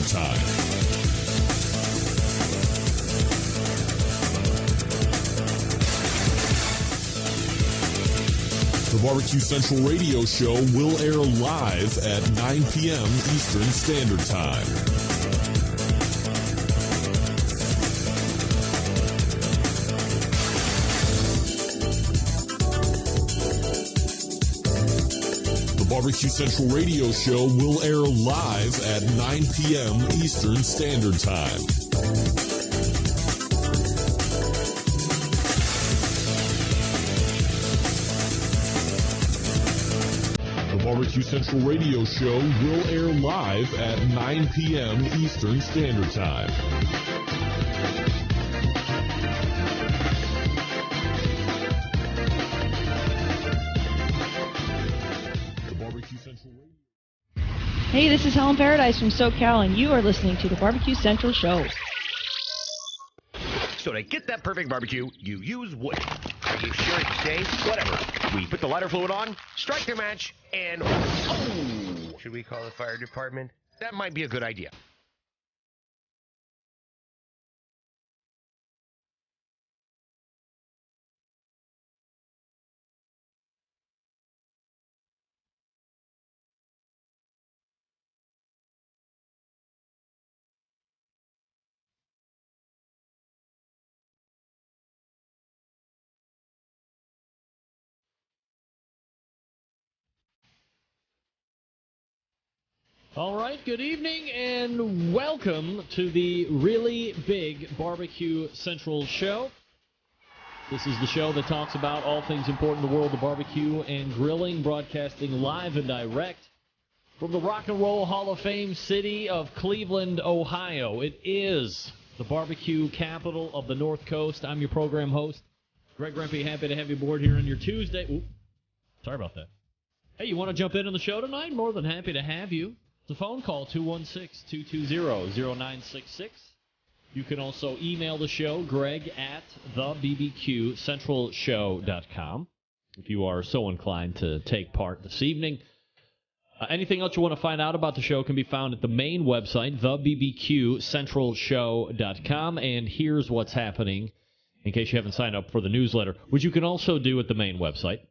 Time. The Barbecue Central radio show will air live at 9 p.m. Eastern Standard Time. The Barbecue Central radio show will air live at 9 p.m. Eastern Standard Time. Barbecue Central radio show will air live at 9 p.m. Eastern Standard Time. The Barbecue Central Radio. Hey, this is Helen Paradise from SoCal, and you are listening to the Barbecue Central Show. So to get that perfect barbecue, you use wood. Are you sure it's safe? Whatever. We put the lighter fluid on, strike the match, and oh! Should we call the fire department? That might be a good idea. All right, good evening and welcome to the really big Barbecue Central show. This is the show that talks about all things important in the world of barbecue and grilling, broadcasting live and direct from the Rock and Roll Hall of Fame city of Cleveland, Ohio. It is the barbecue capital of the North Coast. I'm your program host, Greg Rempe. Happy to have you aboard here on your Tuesday. Ooh, sorry about that. Hey, you want to jump in on the show tonight? More than happy to have you. The phone call, 216-220-0966. You can also email the show, Greg at thebbqcentralshow.com, if you are so inclined to take part this evening. Anything else you want to find out about the show can be found at the main website, thebbqcentralshow.com. And here's what's happening, in case you haven't signed up for the newsletter, which you can also do at the main website.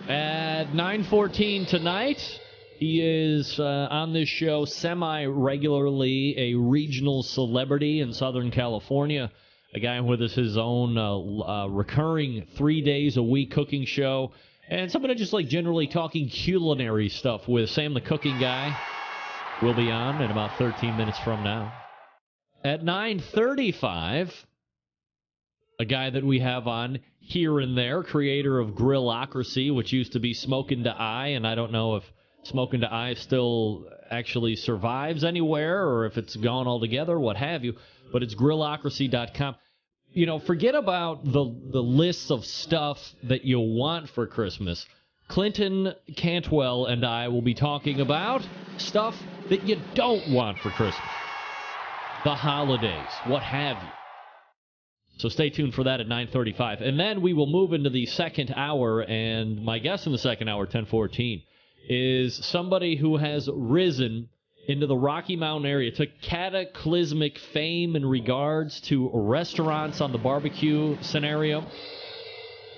At 9:14 tonight... He is on this show semi-regularly, a regional celebrity in Southern California, a guy with his own recurring 3 days a week cooking show, and somebody just like generally talking culinary stuff with Sam the Cooking Guy. Will be on in about 13 minutes from now. At 9:35, a guy that we have on here and there, creator of Grillocracy, which used to be Smokin' to Eye, and I don't know if Smokin' to Eye still actually survives anywhere or if it's gone altogether, what have you. But it's Grillocracy.com. You know, forget about the lists of stuff that you want for Christmas. Clinton Cantwell and I will be talking about stuff that you don't want for Christmas. The holidays, what have you. So stay tuned for that at 9:35. And then we will move into the second hour, and my guest in the second hour, 10:14, is somebody who has risen into the Rocky Mountain area to cataclysmic fame in regards to restaurants on the barbecue scenario.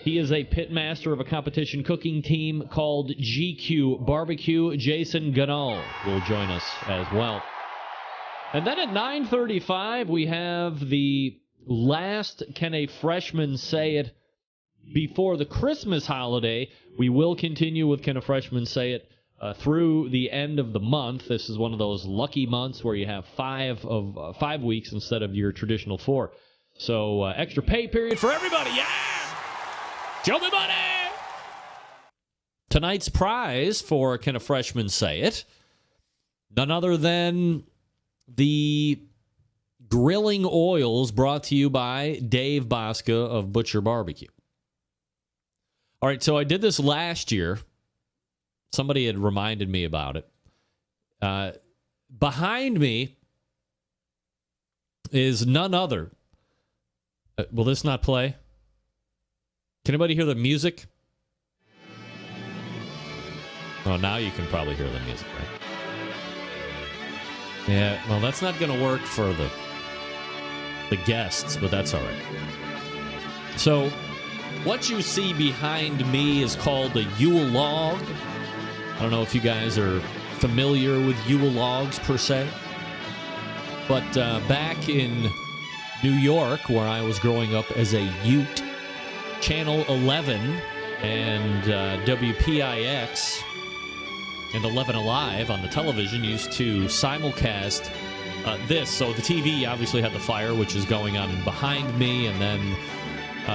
He is a pitmaster of a competition cooking team called GQUE BBQ. Jason Ganahl will join us as well. And then at 9:35, we have the last Can a Freshman Say It before the Christmas holiday. We will continue with Can a Freshman Say It through the end of the month. This is one of those lucky months where you have 5 weeks instead of your traditional 4. So extra pay period for everybody. Yeah! Show me money! Tonight's prize for Can a Freshman Say It? None other than the grilling oils brought to you by Dave Bosca of Butcher BBQ. All right, so I did this last year. Somebody had reminded me about it. Behind me is none other. Will this not play? Can anybody hear the music? Oh, now you can probably hear the music, right? Yeah, well, that's not going to work for the guests, but that's all right. So, what you see behind me is called a Yule log. I don't know if you guys are familiar with Yule logs per se, but back in New York, where I was growing up as a Ute, Channel 11 and WPIX and 11 Alive on the television used to simulcast this. So the TV obviously had the fire, which is going on behind me, and then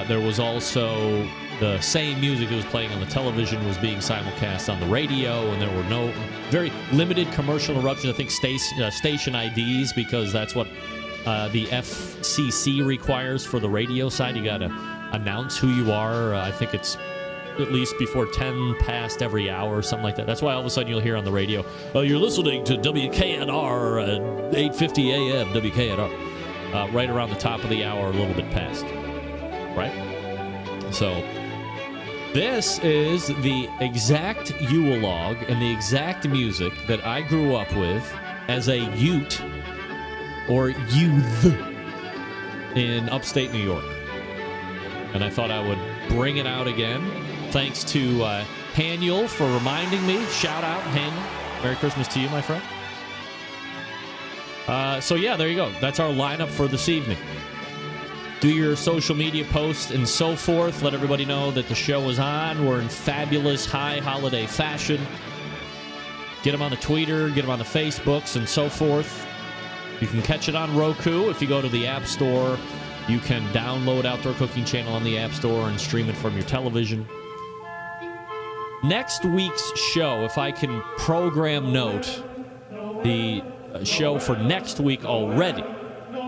there was also the same music that was playing on the television was being simulcast on the radio, and there were no very limited commercial interruptions. I think station IDs, because that's what the FCC requires for the radio side. You got to announce who you are. I think it's at least before 10 past every hour or something like that. That's why all of a sudden you'll hear on the radio, "Oh, you're listening to WKNR 8:50 a.m. WKNR," right around the top of the hour, a little bit past. Right? So this is the exact Yule log and the exact music that I grew up with as a Ute or youth in upstate New York. And I thought I would bring it out again. Thanks to Haniel for reminding me. Shout out, Haniel. Merry Christmas to you, my friend. So, yeah, there you go. That's our lineup for this evening. Do your social media posts and so forth. Let everybody know that the show is on. We're in fabulous high holiday fashion. Get them on the Twitter, get them on the Facebooks and so forth. You can catch it on Roku. If you go to the App Store, you can download Outdoor Cooking Channel on the App Store and stream it from your television. Next week's show, if I can program note the show for next week already,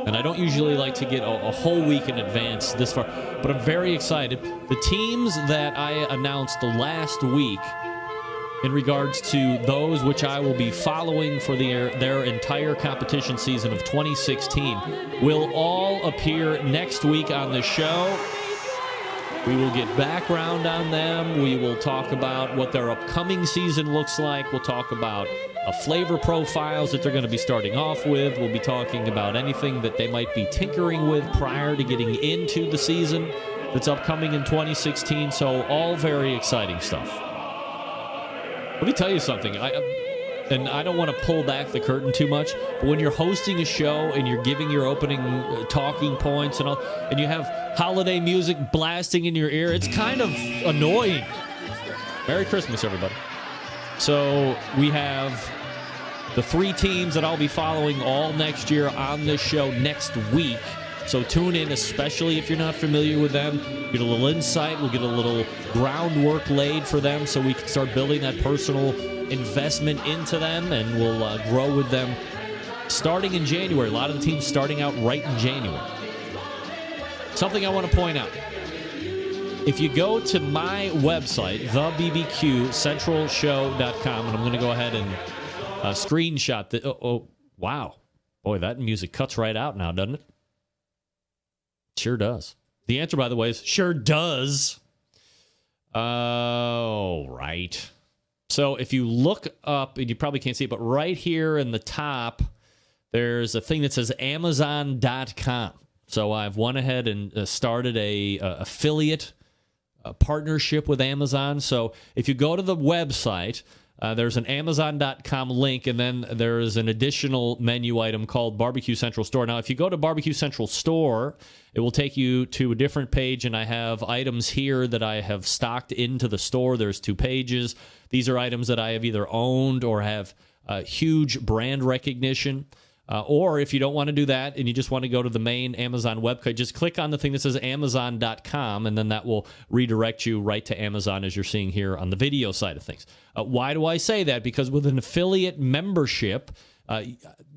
and I don't usually like to get a whole week in advance this far, but I'm very excited. The teams that I announced last week in regards to those which I will be following for their entire competition season of 2016 will all appear next week on the show. We will get background on them. We will talk about what their upcoming season looks like. We'll talk about flavor profiles that they're going to be starting off with. We'll be talking about anything that they might be tinkering with prior to getting into the season that's upcoming in 2016. So all very exciting stuff. Let me tell you something. And I don't want to pull back the curtain too much, but when you're hosting a show and you're giving your opening talking points and all, and you have holiday music blasting in your ear, it's kind of annoying. Merry Christmas, everybody. So we have the 3 teams that I'll be following all next year on this show next week. So tune in, especially if you're not familiar with them. Get a little insight. We'll get a little groundwork laid for them so we can start building that personal investment into them, and we'll grow with them starting in January. A lot of the teams starting out right in January. Something I want to point out. If you go to my website, thebbqcentralshow.com, and I'm going to go ahead and screenshot the... Oh, wow. Boy, that music cuts right out now, doesn't it? Sure does. The answer, by the way, is sure does. Oh, right. So if you look up, and you probably can't see it, but right here in the top, there's a thing that says Amazon.com. So I've went ahead and started a affiliate partnership with Amazon. So if you go to the website, there's an Amazon.com link, and then there's an additional menu item called Barbecue Central Store. Now, if you go to Barbecue Central Store, it will take you to a different page, and I have items here that I have stocked into the store. There's 2 pages. These are items that I have either owned or have huge brand recognition. Or if you don't want to do that and you just want to go to the main Amazon website, just click on the thing that says Amazon.com, and then that will redirect you right to Amazon, as you're seeing here on the video side of things. Why do I say that? Because with an affiliate membership,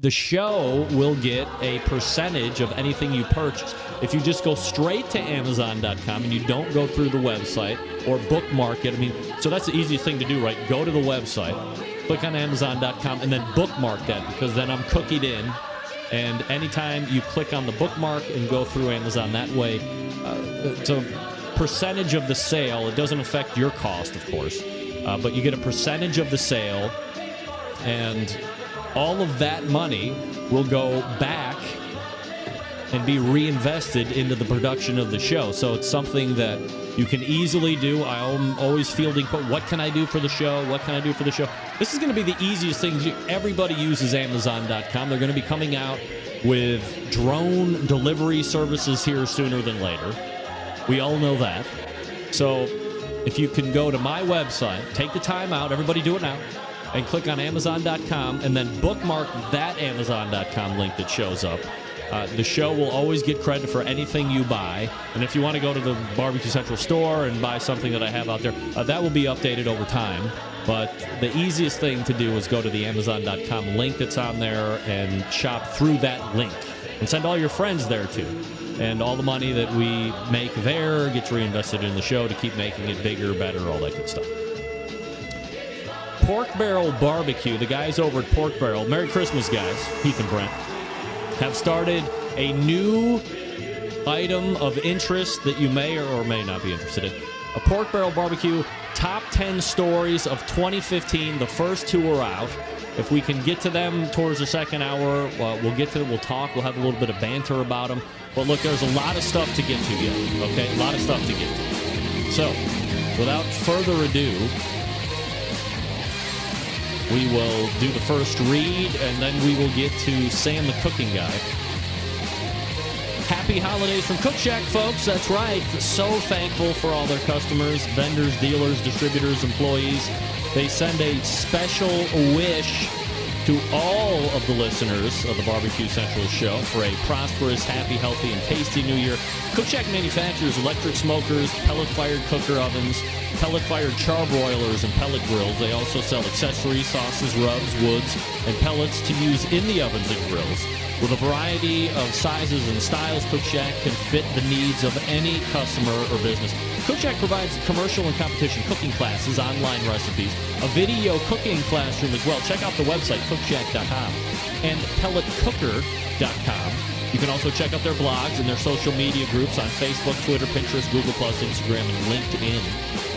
the show will get a percentage of anything you purchase. If you just go straight to Amazon.com and you don't go through the website or bookmark it, so that's the easiest thing to do, right? Go to the website, click on Amazon.com, and then bookmark that, because then I'm cookied in. And anytime you click on the bookmark and go through Amazon that way, it's a percentage of the sale. It doesn't affect your cost, of course, but you get a percentage of the sale, and all of that money will go back and be reinvested into the production of the show. So it's something that you can easily do. I'm always fielding, what can I do for the show? What can I do for the show? This is going to be the easiest thing. Everybody uses Amazon.com. They're going to be coming out with drone delivery services here sooner than later. We all know that. So if you can go to my website, take the time out, everybody do it now, and click on Amazon.com and then bookmark that Amazon.com link that shows up. The show will always get credit for anything you buy. And if you want to go to the Barbecue Central store and buy something that I have out there, that will be updated over time. But the easiest thing to do is go to the Amazon.com link that's on there and shop through that link. And send all your friends there, too. And all the money that we make there gets reinvested in the show to keep making it bigger, better, all that good stuff. Pork Barrel Barbecue, the guys over at Pork Barrel, Merry Christmas, guys, Heath and Brent, have started a new item of interest that you may or may not be interested in. A Pork Barrel Barbecue top 10 stories of 2015. The first two are out. If we can get to them towards the second hour, we'll get to them. We'll talk. We'll have a little bit of banter about them. But look, there's a lot of stuff to get to yet, okay? A lot of stuff to get to. So, without further ado, we will do the first read, and then we will get to Sam the Cooking Guy. Happy holidays from Cookshack, folks. That's right. So thankful for all their customers, vendors, dealers, distributors, employees. They send a special wish to all of the listeners of the Barbecue Central show for a prosperous, happy, healthy, and tasty new year. Cookshack manufactures electric smokers, pellet-fired cooker ovens, pellet-fired charbroilers, and pellet grills. They also sell accessories, sauces, rubs, woods, and pellets to use in the ovens and grills. With a variety of sizes and styles, Cookshack can fit the needs of any customer or business. Cookshack provides commercial and competition cooking classes, online recipes, a video cooking classroom as well. Check out the website, cookshack.com, and pelletcooker.com. You can also check out their blogs and their social media groups on Facebook, Twitter, Pinterest, Google+, Instagram, and LinkedIn.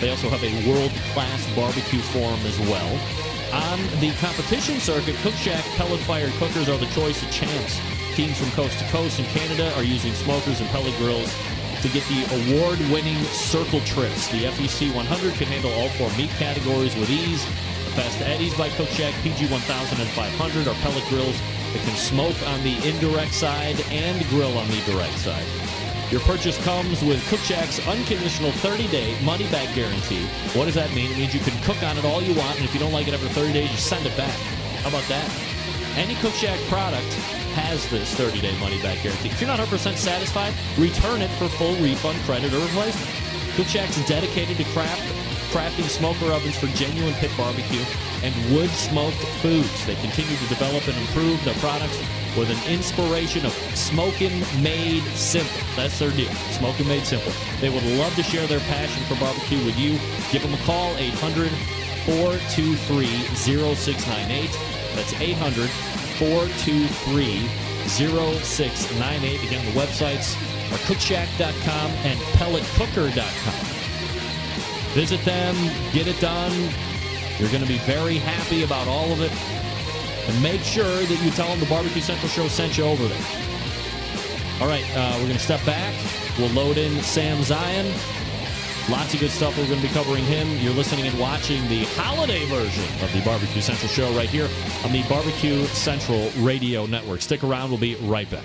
They also have a world-class barbecue forum as well. On the competition circuit, Cookshack pellet-fired cookers are the choice of champs. Teams from coast to coast in Canada are using smokers and pellet grills to get the award-winning circle trips. The FEC 100 can handle all four meat categories with ease. The Fast Eddies by Cookshack, PG 1000 and 500 are pellet grills that can smoke on the indirect side and grill on the direct side. Your purchase comes with Cookshack's unconditional 30-day money-back guarantee. What does that mean? It means you can cook on it all you want, and if you don't like it after 30 days, you send it back. How about that? Any Cookshack product has this 30-day money-back guarantee. If you're not 100% satisfied, return it for full refund, credit, or replacement. Cookshack's dedicated to crafting smoker ovens for genuine pit barbecue and wood-smoked foods. They continue to develop and improve their products with an inspiration of smoking made simple. That's their deal. Smoking made simple. They would love to share their passion for barbecue with you. Give them a call, 800-423-0698. That's 800-423-0698. Again, the websites are cookshack.com and pelletcooker.com. Visit them, get it done. You're going to be very happy about all of it. And make sure that you tell them the Barbecue Central show sent you over there. All right, we're going to step back. We'll load in Sam Zion. Lots of good stuff. We're going to be covering him. You're listening and watching the holiday version of the Barbecue Central show right here on the Barbecue Central Radio Network. Stick around. We'll be right back.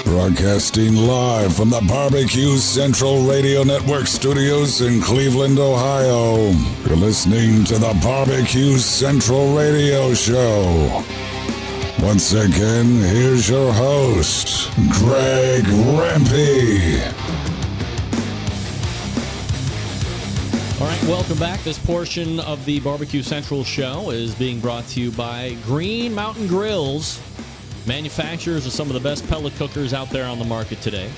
Broadcasting live from the Barbecue Central Radio Network studios in Cleveland, Ohio. You're listening to the Barbecue Central Radio Show. Once again, here's your host, Greg Rempe. All right, welcome back. This portion of the Barbecue Central show is being brought to you by Green Mountain Grills, manufacturers of some of the best pellet cookers out there on the market today.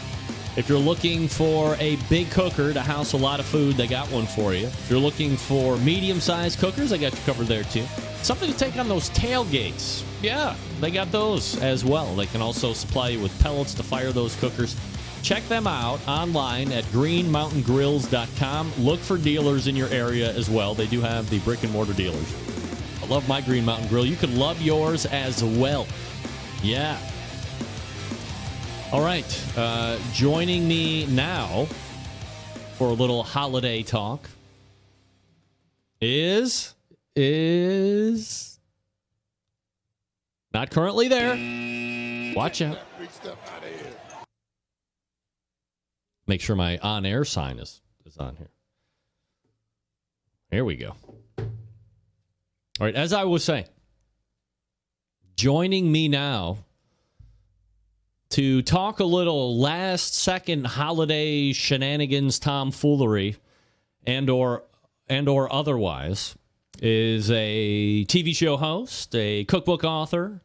If you're looking for a big cooker to house a lot of food, they got one for you. If you're looking for medium-sized cookers, they got you covered there too. Something to take on those tailgates. Yeah, they got those as well. They can also supply you with pellets to fire those cookers. Check them out online at greenmountaingrills.com. Look for dealers in your area as well. They do have the brick-and-mortar dealers. I love my Green Mountain Grill. You can love yours as well. Yeah. All right. Joining me now for a little holiday talk is not currently there. Watch out. Make sure my on-air sign is on here. There we go. All right, as I was saying, joining me now to talk a little last-second holiday shenanigans, tomfoolery, and or otherwise, is a TV show host, a cookbook author,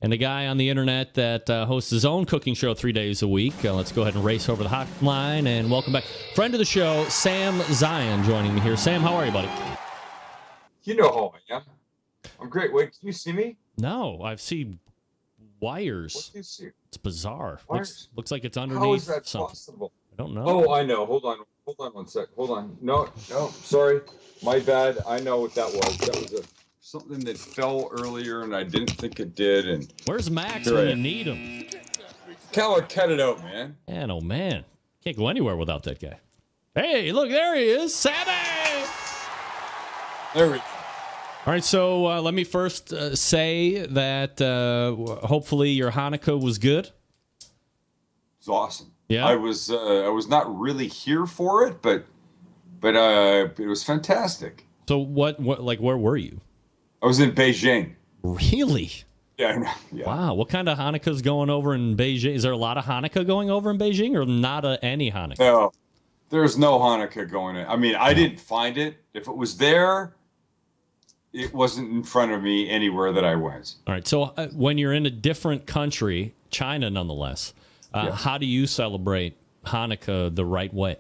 and a guy on the internet that hosts his own cooking show 3 days a week. Let's go ahead and race over the hotline and welcome back. Friend of the show, Sam Zion, joining me here. Sam, how are you, buddy? You know how I am. I'm great. Wait, can you see me? No, I've seen wires. What do you see? It's bizarre. Wires? Looks like it's underneath How is that something. possible? I don't know. Oh, I know. Hold on one sec. Hold on. No, sorry. My bad. I know what that was. That was something that fell earlier, and I didn't think it did. And where's Max when you need him? Cut it out, man. Man, oh man, can't go anywhere without that guy. Hey, look, there he is, Sammy. There we go. All right, so let me first say that hopefully your Hanukkah was good. It's awesome. Yeah, I was not really here for it, but it was fantastic. So what like where were you? I was in Beijing. Really? Yeah. Wow. What kind of Hanukkah's going over in Beijing? Is there a lot of Hanukkah going over in Beijing, or not any Hanukkah? No, there's no Hanukkah going in. I mean, I didn't find it. If it was there, it wasn't in front of me anywhere that I went. All right. So when you're in a different country, China nonetheless, how do you celebrate Hanukkah the right way?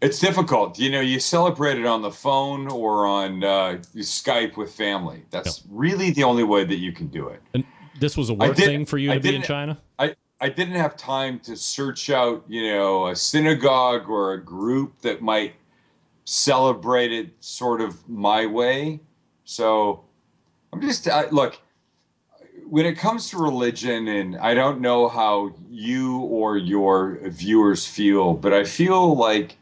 It's difficult. You celebrate it on the phone or on Skype with family. That's really the only way that you can do it. And this was a work thing for you to be in China? I didn't have time to search out, a synagogue or a group that might celebrate it sort of my way. So I'm just, look, when it comes to religion, and I don't know how you or your viewers feel, but I feel like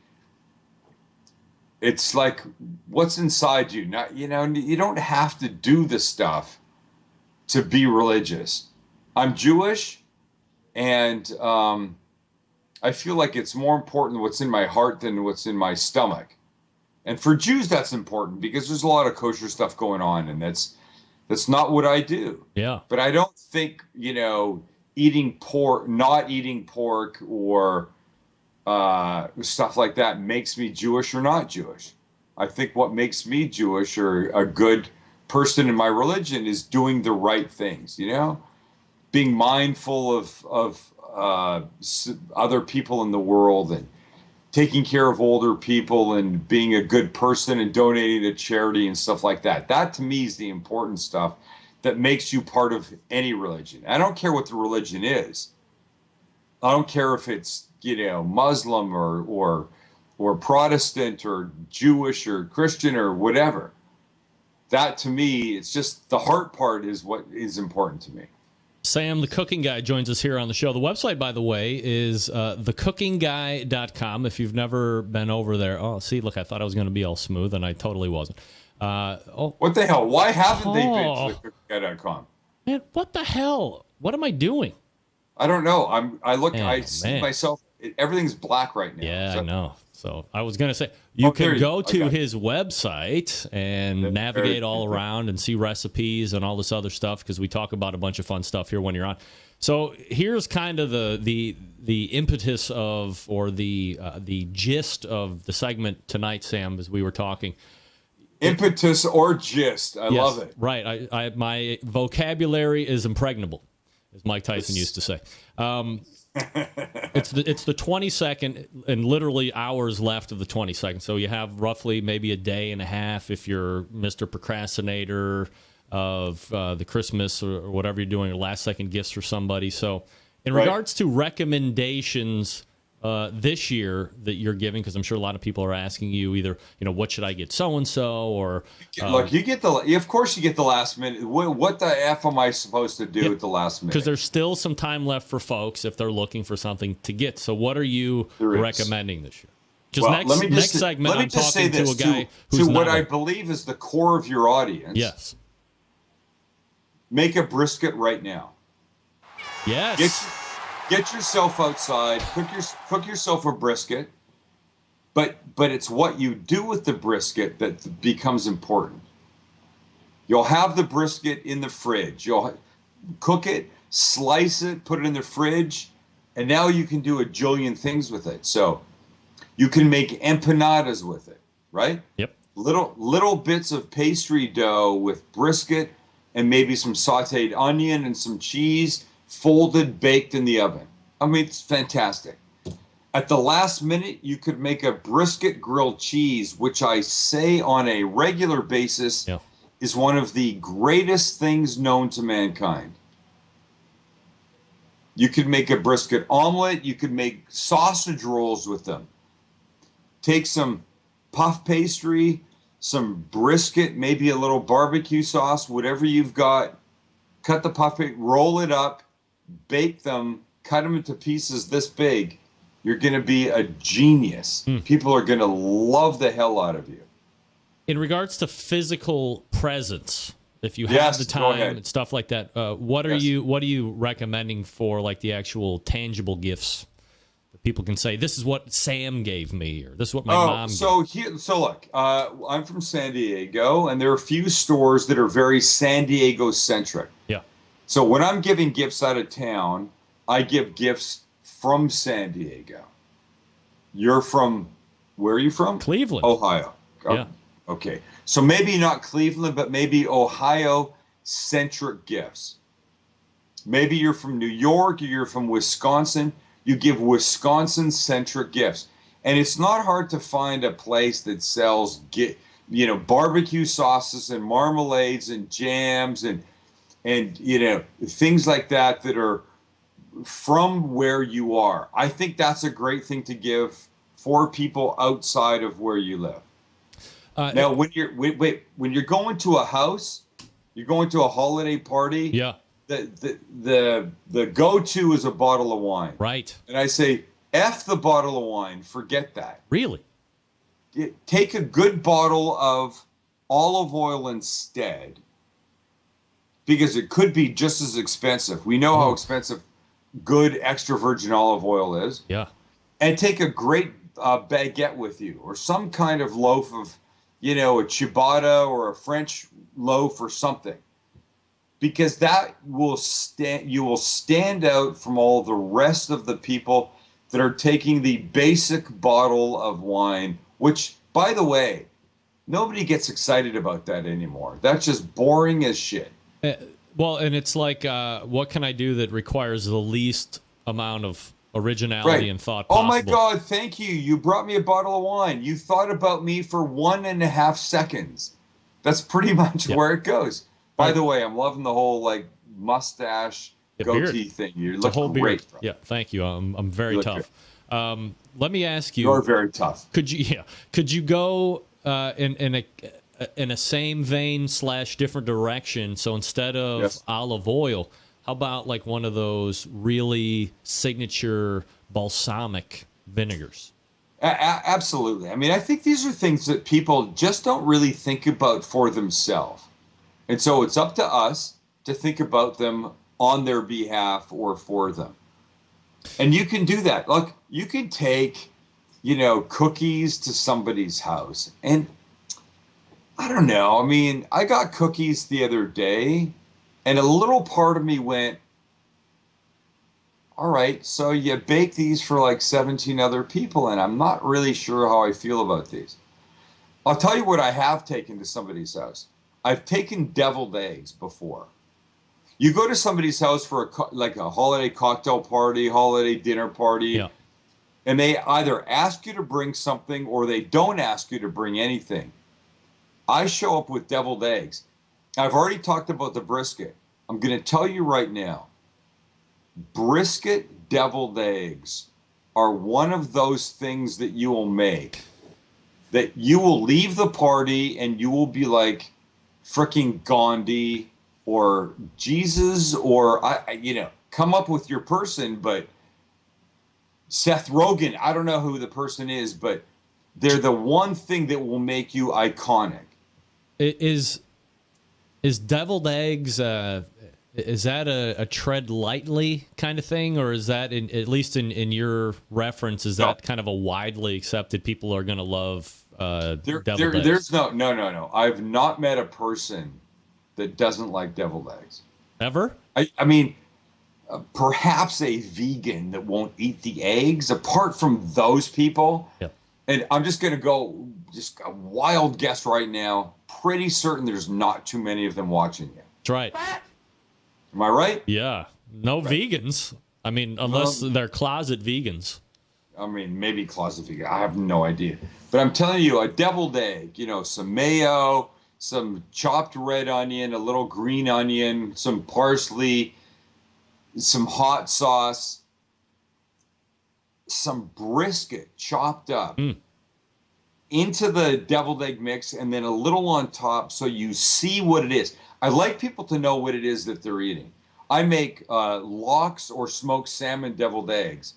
it's like what's inside you. Not, you don't have to do the stuff to be religious. I'm Jewish, and I feel like it's more important what's in my heart than what's in my stomach. And for Jews, that's important because there's a lot of kosher stuff going on, and that's not what I do. Yeah. But I don't think, not eating pork or stuff like that makes me Jewish or not Jewish. I think what makes me Jewish or a good person in my religion is doing the right things, being mindful of other people in the world and taking care of older people and being a good person and donating to charity and stuff like that. That to me is the important stuff that makes you part of any religion. I don't care what the religion is. I don't care if it's, Muslim or Protestant or Jewish or Christian or whatever. That to me, it's just the heart part is what is important to me. Sam, the cooking guy, joins us here on the show. The website, by the way, is thecookingguy.com. If you've never been over there. Oh, see, look, I thought I was going to be all smooth, and I totally wasn't. What the hell? Why haven't they been to thecookingguy.com? Man, what the hell? What am I doing? I don't know. I see myself. Everything's black right now. Yeah, I know. So I was going to say, you can go to Okay. his website and navigate all around and see recipes and all this other stuff, because we talk about a bunch of fun stuff here when you're on. So here's kind of the impetus of, or the gist of the segment tonight, Sam, as we were talking. Impetus or gist. I love it. Right. I my vocabulary is impregnable, as Mike Tyson used to say. It's the 22nd and literally hours left of the 22nd. So you have roughly maybe a day and a half if you're Mr. Procrastinator of the Christmas or whatever you're doing, or last second gifts for somebody. So in regards to recommendations this year that you're giving, because I'm sure a lot of people are asking you either, what should I get so-and-so, or... Look, of course you get the last minute. What the F am I supposed to do at the last minute? Because there's still some time left for folks if they're looking for something to get. So what are you recommending this year? Because next segment, I'm talking to a guy who's what I believe is the core of your audience. Yes. Make a brisket right now. Yes. Get yourself outside. Cook yourself a brisket. But it's what you do with the brisket that becomes important. You'll have the brisket in the fridge. You'll cook it, slice it, put it in the fridge, and now you can do a jillion things with it. So you can make empanadas with it, right? Yep. Little bits of pastry dough with brisket and maybe some sautéed onion and some cheese, folded, baked in the oven. I mean, it's fantastic. At the last minute, you could make a brisket grilled cheese, which I say on a regular basis is one of the greatest things known to mankind. You could make a brisket omelet. You could make sausage rolls with them. Take some puff pastry, some brisket, maybe a little barbecue sauce, whatever you've got. Cut the puff pastry, roll it up, bake them, cut them into pieces this big. You're going to be a genius. People are going to love the hell out of you. In regards to physical presence, if you have the time and stuff like that, what are you recommending for like the actual tangible gifts that people can say, this is what Sam gave me, or this is what my mom gave? So look, I'm from San Diego, and there are a few stores that are very San Diego centric. Yeah. So when I'm giving gifts out of town, I give gifts from San Diego. You're from, where are you from? Cleveland. Ohio. Yeah. Okay. So maybe not Cleveland, but maybe Ohio-centric gifts. Maybe you're from New York or you're from Wisconsin. You give Wisconsin-centric gifts. And it's not hard to find a place that sells, barbecue sauces and marmalades and jams and things like that are from where you are. I think that's a great thing to give for people outside of where you live. Now, when you're going to a house, you're going to a holiday party. Yeah. The go-to is a bottle of wine. Right. And I say, F the bottle of wine. Forget that. Really? Take a good bottle of olive oil instead, because it could be just as expensive. We know how expensive good extra virgin olive oil is. Yeah. And take a great baguette with you, or some kind of loaf of, a ciabatta or a French loaf or something, because that will you will stand out from all the rest of the people that are taking the basic bottle of wine, which, by the way, nobody gets excited about that anymore. That's just boring as shit. Well, and it's like, what can I do that requires the least amount of originality and thought possible? Oh my God, thank you. You brought me a bottle of wine. You thought about me for 1.5 seconds. That's pretty much where it goes. By the way, I'm loving the whole mustache goatee thing. You look great. Bro. Yeah, thank you. I'm very tough. Let me ask you. You're very tough. Could you go in a same vein / different direction? So instead of olive oil, how about like one of those really signature balsamic vinegars? Absolutely. I mean, I think these are things that people just don't really think about for themselves. And so it's up to us to think about them on their behalf or for them. And you can do that. Look, you can take cookies to somebody's house. And I don't know. I mean, I got cookies the other day, and a little part of me went, all right, so you bake these for like 17 other people, and I'm not really sure how I feel about these. I'll tell you what I have taken to somebody's house. I've taken deviled eggs before. You go to somebody's house for a holiday cocktail party, holiday dinner party, Yeah. and they either ask you to bring something or they don't ask you to bring anything. I show up with deviled eggs. I've already talked about the brisket. I'm going to tell you right now, brisket deviled eggs are one of those things that you will make that you will leave the party and you will be like freaking Gandhi or Jesus or come up with your person, but Seth Rogen, I don't know who the person is, but they're the one thing that will make you iconic. Is deviled eggs, is that a tread lightly kind of thing, or is that, at least in your reference, is that kind of a widely accepted, people are going to love deviled eggs? There's no. I've not met a person that doesn't like deviled eggs. Ever? I mean, perhaps a vegan that won't eat the eggs, apart from those people. Yeah. And I'm just going to go just a wild guess right now. Pretty certain there's not too many of them watching you. That's right. Am I right? Yeah. No vegans. I mean, unless they're closet vegans. I mean, maybe closet vegan. I have no idea. But I'm telling you, a deviled egg, some mayo, some chopped red onion, a little green onion, some parsley, some hot sauce, some brisket chopped up into the deviled egg mix, and then a little on top so you see what it is. I like people to know what it is that they're eating. I make lox or smoked salmon deviled eggs,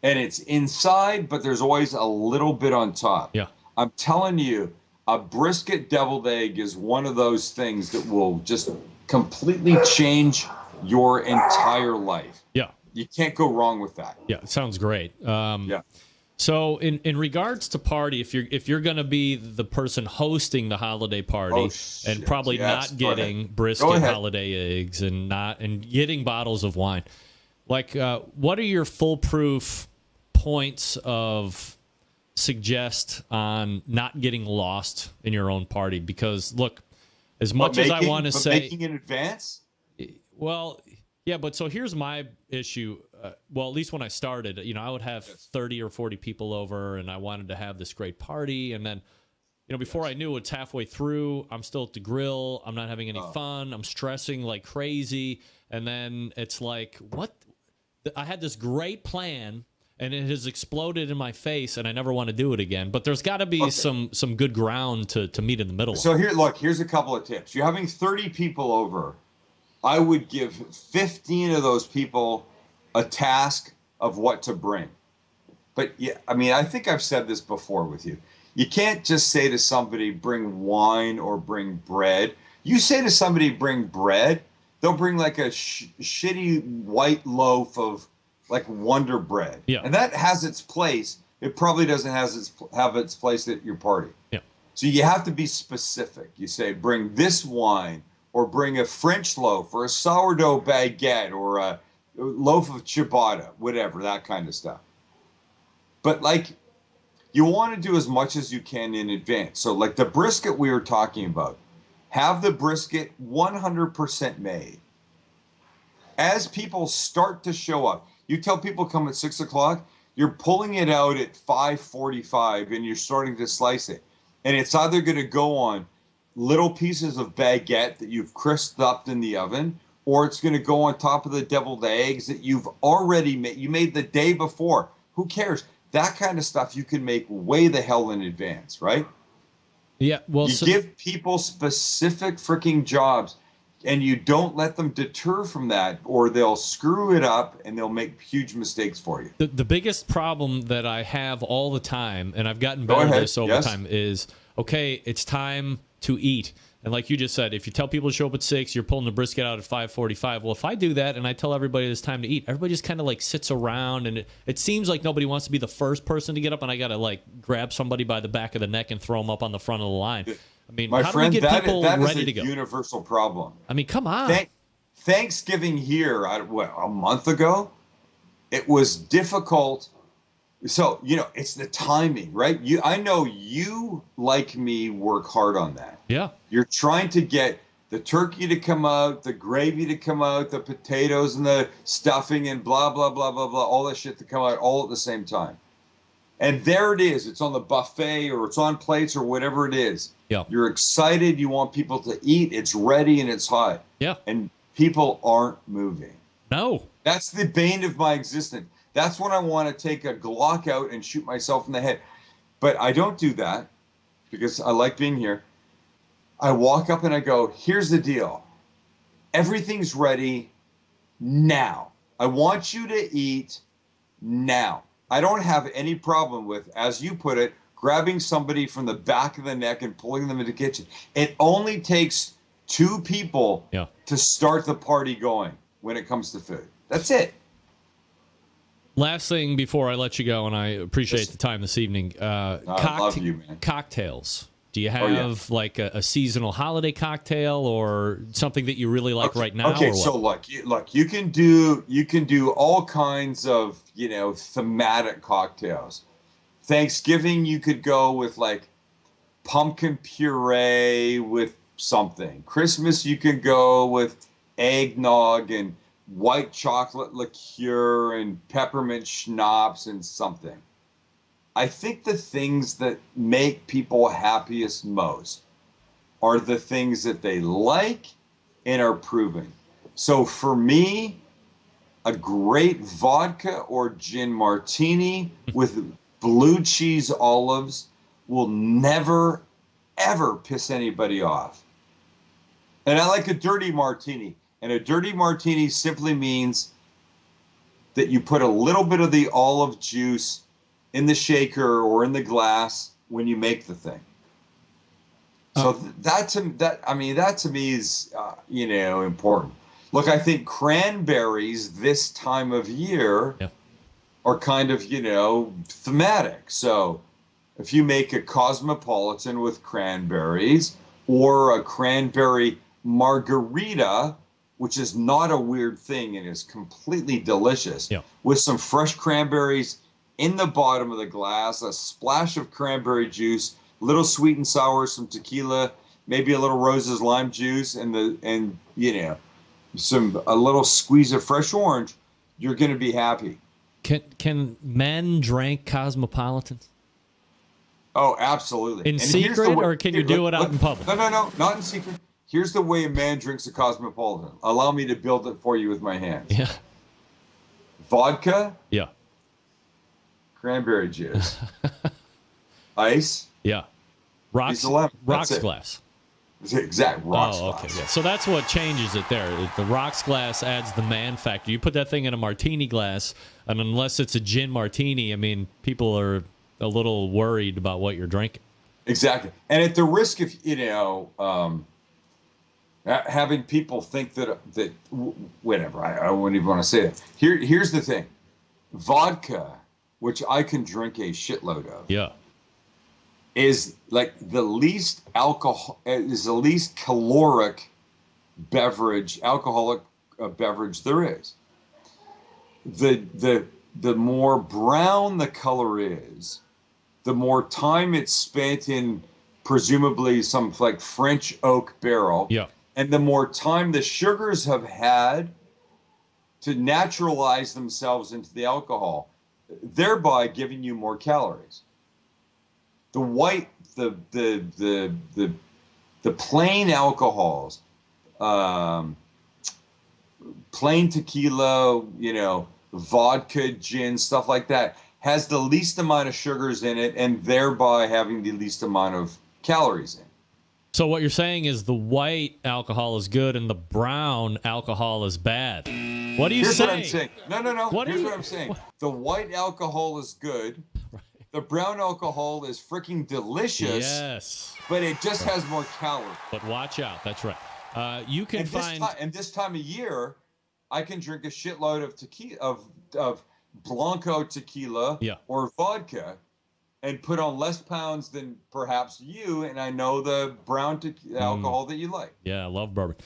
and it's inside, but there's always a little bit on top. Yeah. I'm telling you, a brisket deviled egg is one of those things that will just completely change your entire life. Yeah. You can't go wrong with that. Yeah, it sounds great. Yeah. So in regards to party, if you're going to be the person hosting the holiday party and probably not getting brisket holiday eggs and getting bottles of wine, like what are your foolproof points of suggest on not getting lost in your own party? Because look, as much as I want to say, making in advance. Well, yeah, but so here's my issue. Well, at least when I started, I would have 30 or 40 people over, and I wanted to have this great party. And then, before I knew it's halfway through, I'm still at the grill. I'm not having any fun. I'm stressing like crazy. And then it's like, what? I had this great plan, and it has exploded in my face, and I never want to do it again. But there's got to be some good ground to meet in the middle. So here's a couple of tips. You're having 30 people over. I would give 15 of those people a task of what to bring. But yeah, I mean, I think I've said this before with you. You can't just say to somebody, bring wine or bring bread. You say to somebody, bring bread, they'll bring like a shitty white loaf of like Wonder Bread. Yeah. And that has its place. It probably doesn't have its place at your party. Yeah. So you have to be specific. You say, bring this wine, or bring a French loaf, or a sourdough baguette, or a loaf of ciabatta, whatever, that kind of stuff. But like, you want to do as much as you can in advance. So like the brisket we were talking about, have the brisket 100% made. As people start to show up, you tell people come at 6 o'clock, you're pulling it out at 5:45 and you're starting to slice it. And it's either going to go on little pieces of baguette that you've crisped up in the oven, or it's going to go on top of the deviled eggs that you've already made. You made the day before. Who cares? That kind of stuff you can make way the hell in advance, right? Yeah. Well, you give people specific freaking jobs, and you don't let them deter from that, or they'll screw it up and they'll make huge mistakes for you. The biggest problem that I have all the time, and I've gotten better at this over time, is, okay, it's time to eat. And like you just said, if you tell people to show up at 6, you're pulling the brisket out at 5:45. Well, if I do that and I tell everybody it's time to eat, everybody just kind of like sits around, and it seems like nobody wants to be the first person to get up, and I got to like grab somebody by the back of the neck and throw them up on the front of the line. I mean, my how friend, do we get that people ready to go? That is a universal problem. I mean, come on. Thanksgiving here, a month ago, it was difficult. So, it's the timing, right? I know you, like me, work hard on that. Yeah. You're trying to get the turkey to come out, the gravy to come out, the potatoes and the stuffing and blah, blah, blah, blah, blah, all that shit to come out all at the same time. And there it is. It's on the buffet or it's on plates or whatever it is. Yeah. You're excited. You want people to eat. It's ready and it's hot. Yeah. And people aren't moving. No. That's the bane of my existence. That's when I want to take a Glock out and shoot myself in the head. But I don't do that because I like being here. I walk up and I go, here's the deal. Everything's ready now. I want you to eat now. I don't have any problem with, as you put it, grabbing somebody from the back of the neck and pulling them into the kitchen. It only takes 2 people to start the party going when it comes to food. That's it. Last thing before I let you go, and I appreciate the time this evening. I love you, man. Cocktails. Do you have like a seasonal holiday cocktail or something that you really like right now? Okay, or what? so look, you can do all kinds of thematic cocktails. Thanksgiving, you could go with like pumpkin puree with something. Christmas, you can go with eggnog and white chocolate liqueur and peppermint schnapps and something. I think the things that make people happiest most are the things that they like and are proven. So for me, a great vodka or gin martini with blue cheese olives will never, ever piss anybody off. And I like a dirty martini. And a dirty martini simply means that you put a little bit of the olive juice in the shaker or in the glass when you make the thing. So that to me is important. Look, I think cranberries this time of year are kind of thematic. So if you make a cosmopolitan with cranberries or a cranberry margarita, which is not a weird thing and is completely delicious, with some fresh cranberries in the bottom of the glass, a splash of cranberry juice, little sweet and sour, some tequila, maybe a little Rose's lime juice, and a little squeeze of fresh orange, you're going to be happy. Can men drink cosmopolitans? Oh, absolutely. In secret, or can you do it out in public? No, not in secret. Here's the way a man drinks a cosmopolitan. Allow me to build it for you with my hands. Yeah. Vodka. Yeah. Cranberry juice. Ice. Yeah. Rocks glass. Exact rocks glass. Okay. Yeah. So that's what changes it there. The rocks glass adds the man factor. You put that thing in a martini glass, and unless it's a gin martini, I mean, people are a little worried about what you're drinking. Exactly. And at the risk of, having people think that whatever, I wouldn't even want to say it. Here's the thing. Vodka, which I can drink a shitload of, is like the least caloric alcoholic beverage there is. The more brown the color is, the more time it's spent in presumably some like French oak barrel. Yeah. And the more time the sugars have had to naturalize themselves into the alcohol, thereby giving you more calories. The white, the plain alcohols, plain tequila, vodka, gin, stuff like that, has the least amount of sugars in it and thereby having the least amount of calories in it. So what you're saying is the white alcohol is good and the brown alcohol is bad. What are you saying? What I'm saying. No. Here's what I'm saying. The white alcohol is good. Right. The brown alcohol is freaking delicious. Yes. But it just has more calories. But watch out. That's right. You can find. And this time of year, I can drink a shitload of tequila, of Blanco tequila or vodka, and put on less pounds than perhaps you, and I know the brown alcohol that you like. Yeah, I love bourbon.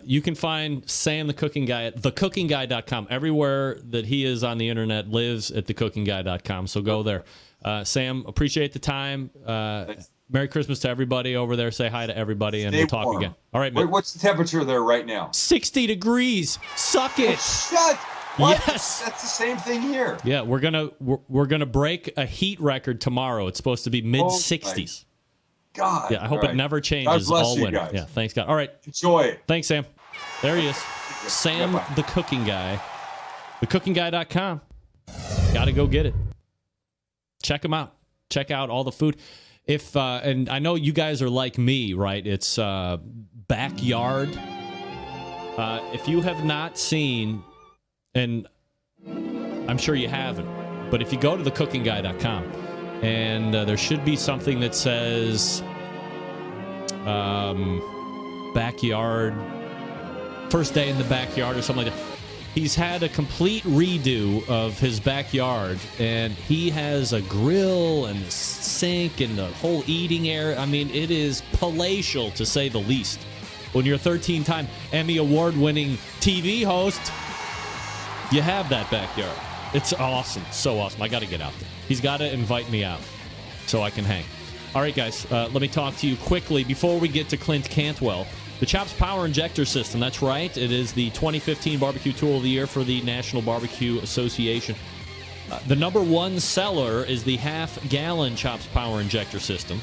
You can find Sam the Cooking Guy at thecookingguy.com. Everywhere that he is on the internet lives at thecookingguy.com, so go there. Sam, appreciate the time. Merry Christmas to everybody over there. Say hi to everybody, and we'll talk again. All right, man. What's the temperature there right now? 60 degrees. Suck it. Shut. What? Yes, that's the same thing here. Yeah, we're gonna break a heat record tomorrow. It's supposed to be mid-60s. God. Yeah, I hope it never changes all winter. Guys. Yeah, thanks God. All right, enjoy it. Thanks, Sam. There he is, Sam the Cooking Guy. TheCookingGuy.com. Got to go get it. Check him out. Check out all the food. If and I know you guys are like me, right? It's backyard. If you have not seen. And I'm sure you haven't, but if you go to thecookingguy.com and there should be something that says backyard, first day in the backyard or something like that. He's had a complete redo of his backyard, and he has a grill and a sink and the whole eating area. I mean, it is palatial to say the least. When you're a 13-time Emmy Award-winning TV host, you have that backyard. It's awesome. So awesome. I got to get out there. He's got to invite me out so I can hang. All right, guys, let me talk to you quickly before we get to Clint Cantwell. The Chops Power Injector System, that's right. It is the 2015 Barbecue Tool of the Year for the National Barbecue Association. The number one seller is the half-gallon Chops Power Injector System.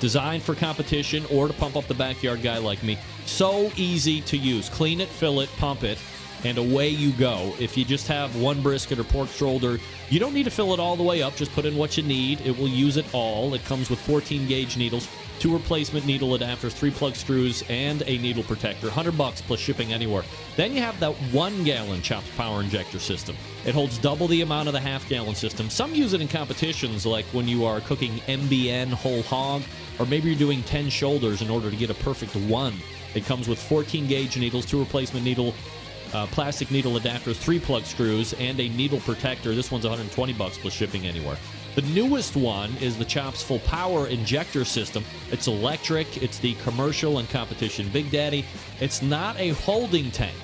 Designed for competition or to pump up the backyard guy like me. So easy to use. Clean it, fill it, pump it, and away you go. If you just have one brisket or pork shoulder, you don't need to fill it all the way up. Just put in what you need. It will use it all. It comes with 14-gauge needles, 2 replacement needle adapters, 3 plug screws, and a needle protector. $100 plus shipping anywhere. Then you have that 1-gallon Chops Power Injector System. It holds double the amount of the half-gallon system. Some use it in competitions, like when you are cooking MBN whole hog, or maybe you're doing 10 shoulders in order to get a perfect 1. It comes with 14-gauge needles, 2 replacement needle plastic needle adapters, 3 plug screws, and a needle protector. This one's $120 plus shipping anywhere. The newest one is the Chops Full Power Injector System. It's electric. It's the commercial and competition Big Daddy. It's not a holding tank,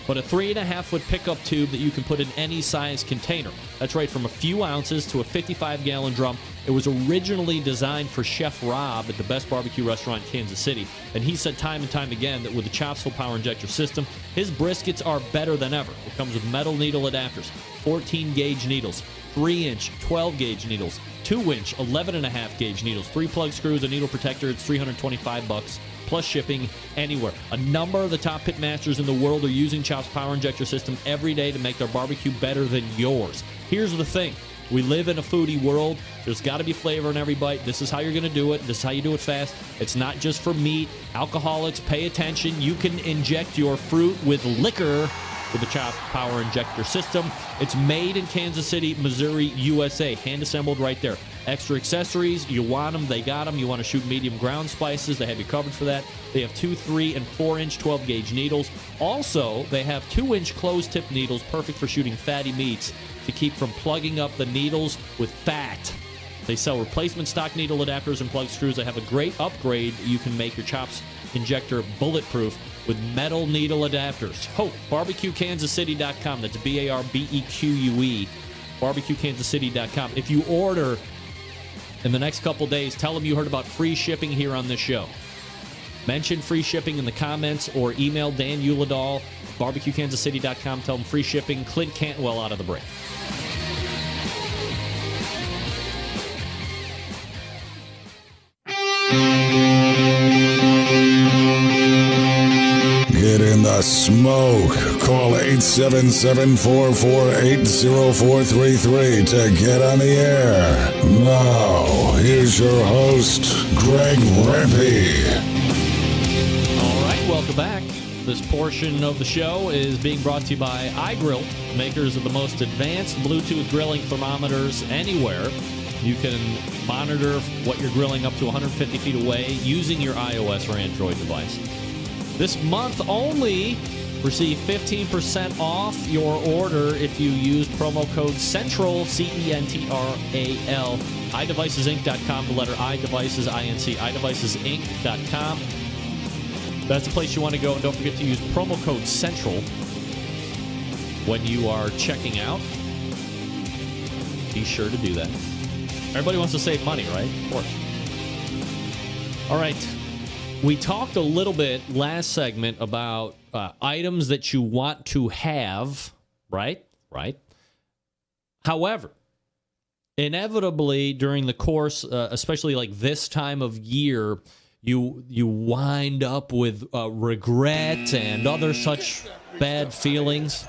but a 3.5-foot pickup tube that you can put in any size container. That's right, from a few ounces to a 55-gallon drum. It was originally designed for Chef Rob at the Best Barbecue Restaurant in Kansas City, and he said time and time again that with the Chops Full Power Injector System, his briskets are better than ever. It comes with metal needle adapters, 14-gauge needles, 3-inch 12-gauge needles, 2-inch 11.5-gauge needles, 3 plug screws, a needle protector. It's $325 plus shipping anywhere. A number of the top pit masters in the world are using Chops Power Injector System every day to make their barbecue better than yours. Here's the thing. We live in a foodie world. There's got to be flavor in every bite. This is how you're going to do it. This is how you do it fast. It's not just for meat. Alcoholics, pay attention. You can inject your fruit with liquor with the Chops Power Injector System. It's made in Kansas City, Missouri, USA. Hand-assembled right there. Extra accessories, you want them, they got them. You want to shoot medium ground spices, they have you covered for that. They have 2, 3, and 4-inch 12-gauge needles. Also, they have 2-inch closed-tip needles, perfect for shooting fatty meats to keep from plugging up the needles with fat. They sell replacement stock needle adapters and plug screws. They have a great upgrade. You can make your Chops Injector bulletproof with metal needle adapters. BarbecueKansasCity.com. That's BARBEQUE. BarbecueKansasCity.com. If you order in the next couple days, tell them you heard about free shipping here on this show. Mention free shipping in the comments or email Dan Uladal, BarbecueKansasCity.com. Tell them free shipping. Clint Cantwell out of the break. Get in the smoke. Call 877-448-0433 to get on the air. Now, here's your host, Greg Rempe. All right, welcome back. This portion of the show is being brought to you by iGrill, makers of the most advanced Bluetooth grilling thermometers anywhere. You can monitor what you're grilling up to 150 feet away using your iOS or Android device. This month only, receive 15% off your order if you use promo code CENTRAL, CENTRAL, iDevicesInc.com, the letter iDevices, INC, iDevicesInc.com. That's the place you want to go, and don't forget to use promo code CENTRAL when you are checking out. Be sure to do that. Everybody wants to save money, right? Of course. All right. We talked a little bit last segment about items that you want to have, right? Right. However, inevitably during the course, especially like this time of year, you wind up with regret and other such bad feelings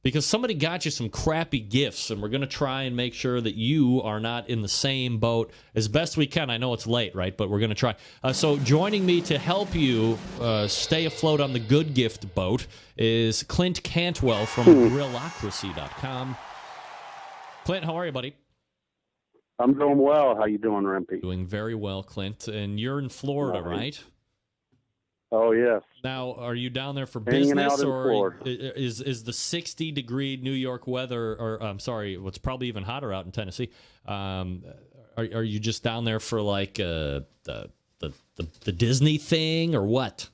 because somebody got you some crappy gifts, and we're going to try and make sure that you are not in the same boat as best we can. I know it's late, right? But we're going to try. So joining me to help you stay afloat on the good gift boat is Clint Cantwell from Grillocracy.com. Clint, how are you, buddy? I'm doing well. How you doing, Rempy? Doing very well, Clint. And you're in Florida, right? Oh, yes. Now, are you down there for Hanging business, out in or Florida. is the 60-degree New York weather, or I'm sorry, what's probably even hotter out in Tennessee? Are you just down there for like the Disney thing, or what?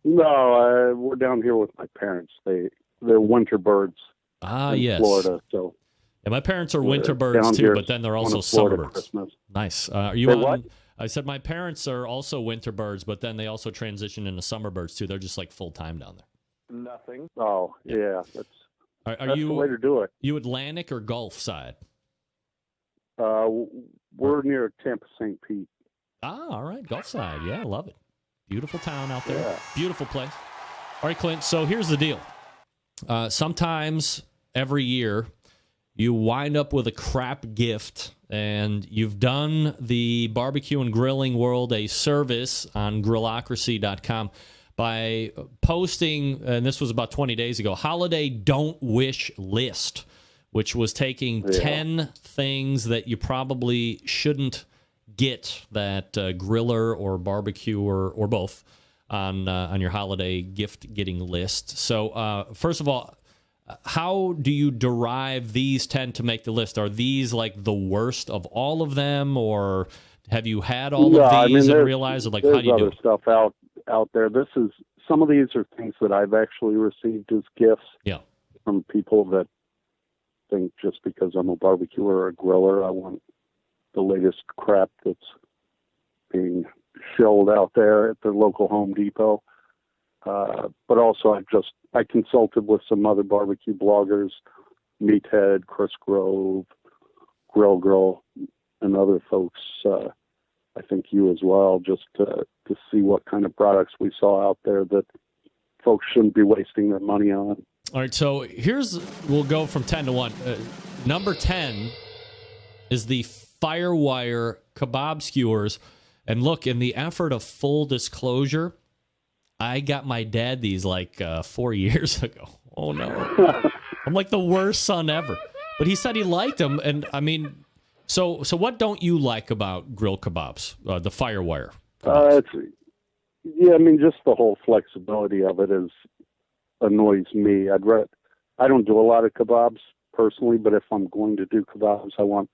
No, we're down here with my parents. They're winter birds in yes. Florida. So yeah, my parents are we're winter birds down too, here but then they're also on a summer Florida birds. Christmas. Nice. Are you Say on? what? I said my parents are also winter birds, but then they also transition into summer birds too. They're just like full time down there. Nothing. Oh, yeah. That's Are you the way to do it. You Atlantic or Gulf side? We're near Tampa St. Pete. Ah, all right, Gulf side. Yeah, I love it. Beautiful town out there. Yeah. Beautiful place. All right, Clint. So here's the deal. Sometimes every year you wind up with a crap gift, and you've done the barbecue and grilling world a service on Grillocracy.com by posting, and this was about 20 days ago, Holiday Don't Wish List, which was taking 10 things that you probably shouldn't get that griller or barbecuer or both on your holiday gift-getting list. So, first of all, how do you derive these 10 to make the list? Are these like the worst of all of them, or have you had all of these and realized, like, how do you do it? There's other stuff out there. Some of these are things that I've actually received as gifts from people that think just because I'm a barbecuer or a griller, I want the latest crap that's being shelled out there at the local Home Depot. But also I consulted with some other barbecue bloggers, Meathead, Chris Grove, Grill Girl, and other folks. I think you as well, just to see what kind of products we saw out there that folks shouldn't be wasting their money on. All right, so we'll go from 10 to 1. Number 10 is the Firewire kebab skewers. And look, in the effort of full disclosure, I got my dad these like 4 years ago. Oh, no. I'm like the worst son ever. But he said he liked them. And, I mean, so what don't you like about grill kebabs, the Firewire kebabs? Just the whole flexibility of it annoys me. I don't do a lot of kebabs personally, but if I'm going to do kebabs, I want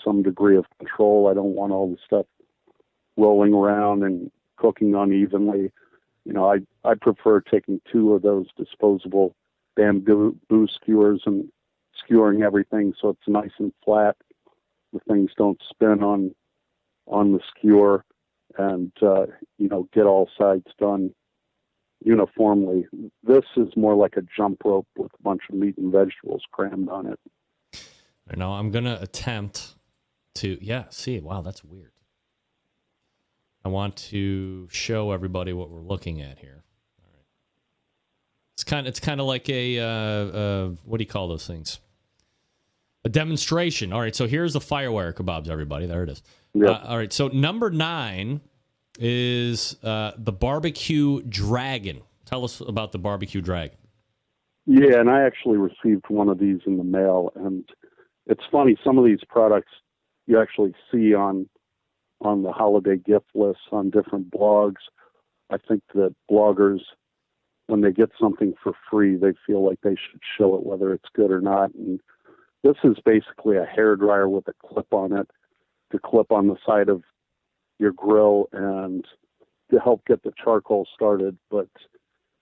some degree of control. I don't want all the stuff rolling around and cooking unevenly. I prefer taking 2 of those disposable bamboo skewers and skewering everything so it's nice and flat. The things don't spin on the skewer, and get all sides done uniformly. This is more like a jump rope with a bunch of meat and vegetables crammed on it. Now I'm gonna attempt to wow, that's weird. I want to show everybody what we're looking at here. All right. It's kind of like a what do you call those things? A demonstration. All right, so here's the Firewire kebabs, everybody. There it is. Yep. All right, so number 9 is the Barbecue Dragon Tell us about the barbecue drag. Yeah, and I actually received one of these in the mail, and it's funny, some of these products you actually see on the holiday gift lists on different blogs. I think that bloggers, when they get something for free, they feel like they should show it whether it's good or not. And this is basically a hairdryer with a clip on it to clip on the side of your grill and to help get the charcoal started. But,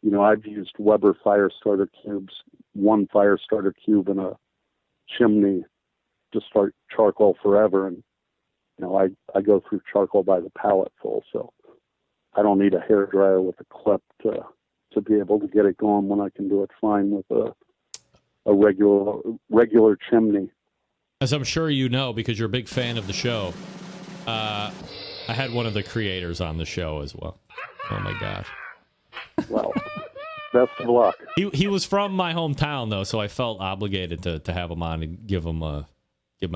you know, I've used Weber fire starter cubes, one fire starter cube in a chimney to start charcoal forever. And, you know, I go through charcoal by the pallet full, so I don't need a hairdryer with a clip to be able to get it going when I can do it fine with a regular chimney. As I'm sure you know, because you're a big fan of the show, I had one of the creators on the show as well. Oh, my God. Well, best of luck. He was from my hometown, though, so I felt obligated to have him on and give my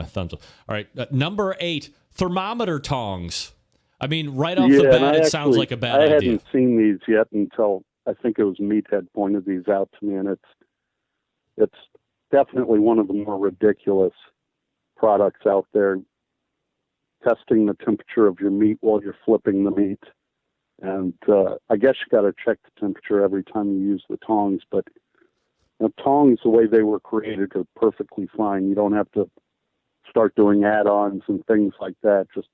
thumbs up. All right, number 8, thermometer tongs. I mean, right off the bat, it sounds like a bad idea. I hadn't seen these yet until I think it was Meathead pointed these out to me, and it's definitely one of the more ridiculous products out there. Testing the temperature of your meat while you're flipping the meat. And I guess you got to check the temperature every time you use the tongs, but the tongs, the way they were created, are perfectly fine. You don't have to start doing add-ons and things like that. Just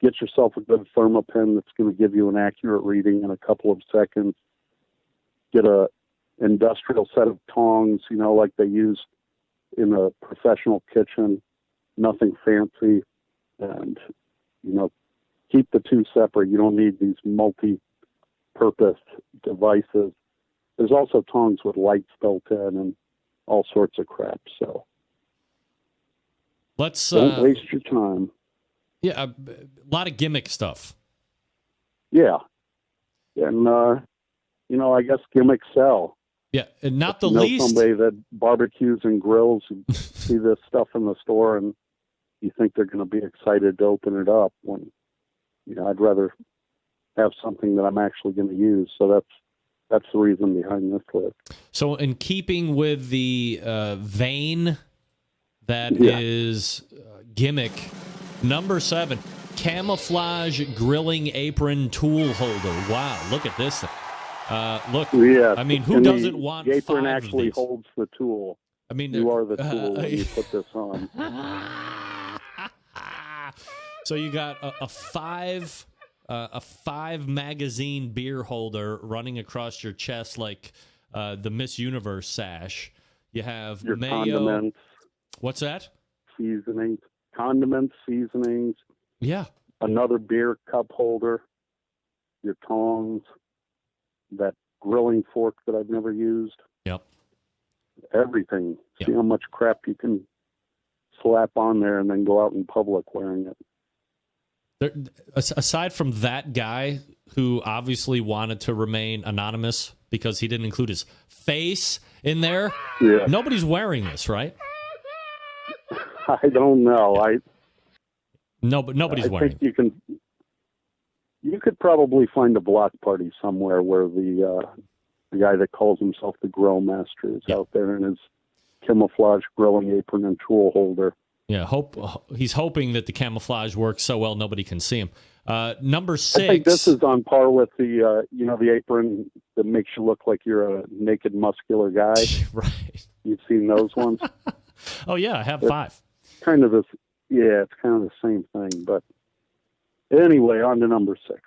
get yourself a good thermopin that's going to give you an accurate reading in a couple of seconds. Get a industrial set of tongs, you know, like they use in a professional kitchen. Nothing fancy. And, you know, keep the two separate. You don't need these multi-purpose devices. There's also tongs with lights built in and all sorts of crap. So don't waste your time. Yeah, a lot of gimmick stuff. Yeah. And, you know, I guess gimmicks sell. Yeah, and not if the you know least. Somebody that barbecues and grills, you see this stuff in the store and you think they're going to be excited to open it up when, you know, I'd rather have something that I'm actually going to use. So that's the reason behind this list. So in keeping with the vein that is gimmick, number 7, camouflage grilling apron tool holder. Wow, look at this thing. Look, yeah, I mean, who doesn't want 5 of these? The apron actually holds the tool. I mean, you are the tool when you put this on. So you got a 5 magazine beer holder running across your chest like the Miss Universe sash. You have your mayo. Condiments. What's that? Seasonings. Condiments, seasonings. Yeah. Another beer cup holder. Your tongs. That grilling fork that I've never used. Yep. Everything. Yep. See how much crap you can slap on there and then go out in public wearing it. Aside from that guy who obviously wanted to remain anonymous because he didn't include his face in there, nobody's wearing this, right? I don't know. Nobody's wearing it. You could probably find a block party somewhere where the guy that calls himself the Grill Master is out there in his camouflage grilling apron and tool holder. Yeah, he's hoping that the camouflage works so well nobody can see him. Number 6. I think this is on par with the the apron that makes you look like you're a naked, muscular guy. Right. You've seen those ones? Oh yeah, I have 5. Kind of this. Yeah, it's kind of the same thing. But anyway, on to number 6.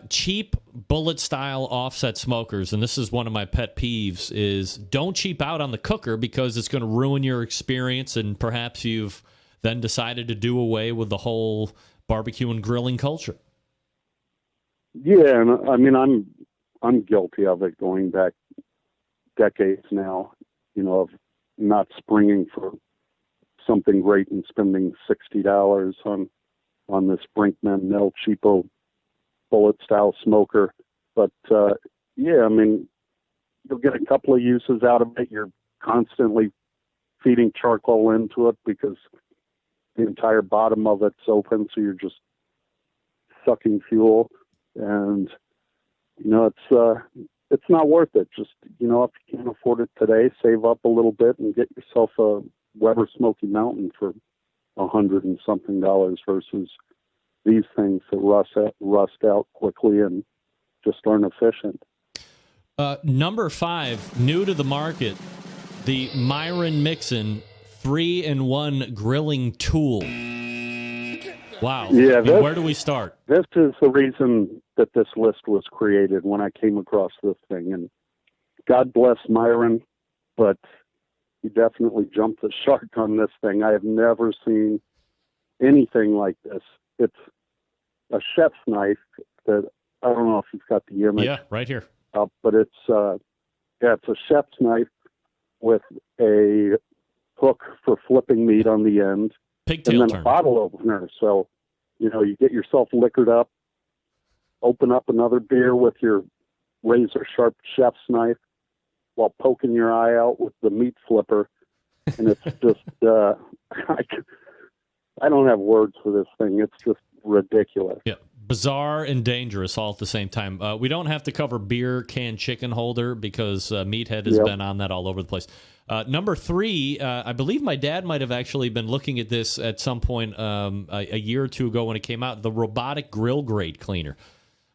Cheap bullet-style offset smokers, and this is one of my pet peeves, is don't cheap out on the cooker because it's going to ruin your experience, and perhaps you've then decided to do away with the whole barbecue and grilling culture. Yeah, and I mean, I'm guilty of it going back decades now, you know, of not springing for something great and spending $60 on this Brinkman Mill cheapo bullet style smoker. But I mean, you'll get a couple of uses out of it. You're constantly feeding charcoal into it because the entire bottom of it's open, so you're just sucking fuel. And you know, it's not worth it. Just, if you can't afford it today, save up a little bit and get yourself a Weber Smoky Mountain for $100 and something versus these things that rust out quickly and just aren't efficient. Number 5, new to the market, the Myron Mixon 3-in-1 grilling tool. Wow. Yeah, where do we start? This is the reason that this list was created when I came across this thing. And God bless Myron, but he definitely jumped the shark on this thing. I have never seen anything like this. It's a chef's knife that, I don't know if you've got the image. Yeah, right here. But it's a chef's knife with a hook for flipping meat on the end. Pigtail and then turn. A bottle opener. So, you get yourself liquored up, open up another beer with your razor sharp chef's knife while poking your eye out with the meat flipper. And it's just, I don't have words for this thing. It's just ridiculous. Yeah. Bizarre and dangerous all at the same time. We don't have to cover beer can chicken holder because Meathead has been on that all over the place. Number 3, I believe my dad might have actually been looking at this at some point a year or two ago when it came out, the robotic grill grate cleaner.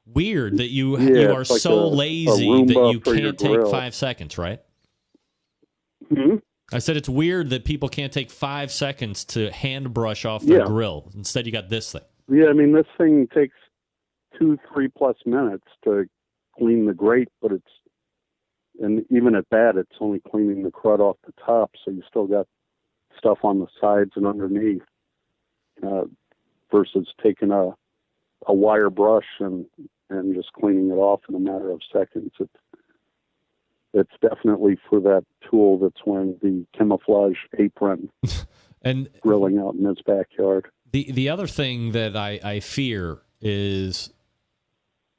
Weird that you are like so lazy that you can't take 5 seconds, right? Mm-hmm. I said it's weird that people can't take 5 seconds to hand brush off their grill. Instead, you got this thing. Yeah, I mean, this thing takes 2-3+ minutes to clean the grate, but and even at that, it's only cleaning the crud off the top, so you still got stuff on the sides and underneath, versus taking a wire brush and just cleaning it off in a matter of seconds. It's definitely for that tool that's wearing the camouflage apron and grilling out in his backyard. The other thing that I fear is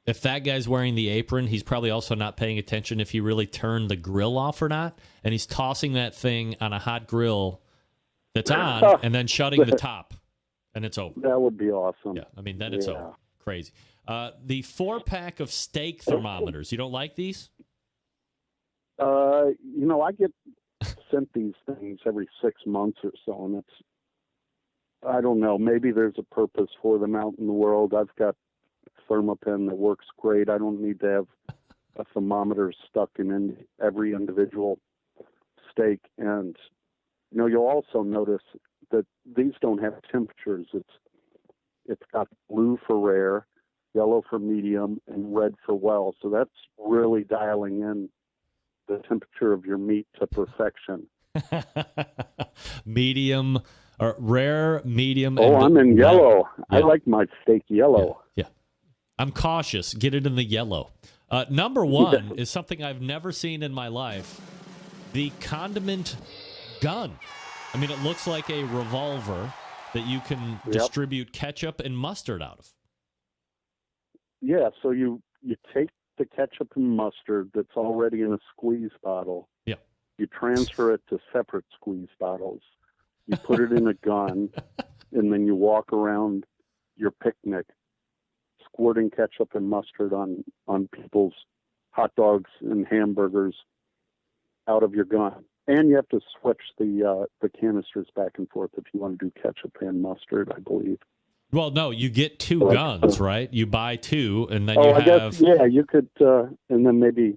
if that guy's wearing the apron, he's probably also not paying attention if you really turn the grill off or not, and he's tossing that thing on a hot grill that's on and then shutting the top, and it's over. That would be awesome. Yeah, I mean, then it's over. Crazy. The 4-pack of steak thermometers, you don't like these? I get sent these things every 6 months or so, and I don't know, maybe there's a purpose for them out in the world. I've got Thermopen that works great. I don't need to have a thermometer stuck in every individual steak. And, you'll also notice that these don't have temperatures. It's got blue for rare, yellow for medium, and red for well. So that's really dialing in the temperature of your meat to perfection. Medium, or rare, medium. Oh, I'm in yellow. Yeah. I like my steak yellow. Yeah. I'm cautious. Get it in the yellow. Number 1 is something I've never seen in my life. The condiment gun. I mean, it looks like a revolver that you can distribute ketchup and mustard out of. Yeah, so you take the ketchup and mustard that's already in a squeeze bottle. Yeah. You transfer it to separate squeeze bottles. You put it in a gun, and then you walk around your picnic squirting ketchup and mustard on people's hot dogs and hamburgers out of your gun. And you have to switch the canisters back and forth if you want to do ketchup and mustard, I believe. Well, no, you get 2 guns, right? You buy 2, and then you I have... guess, you could, and then maybe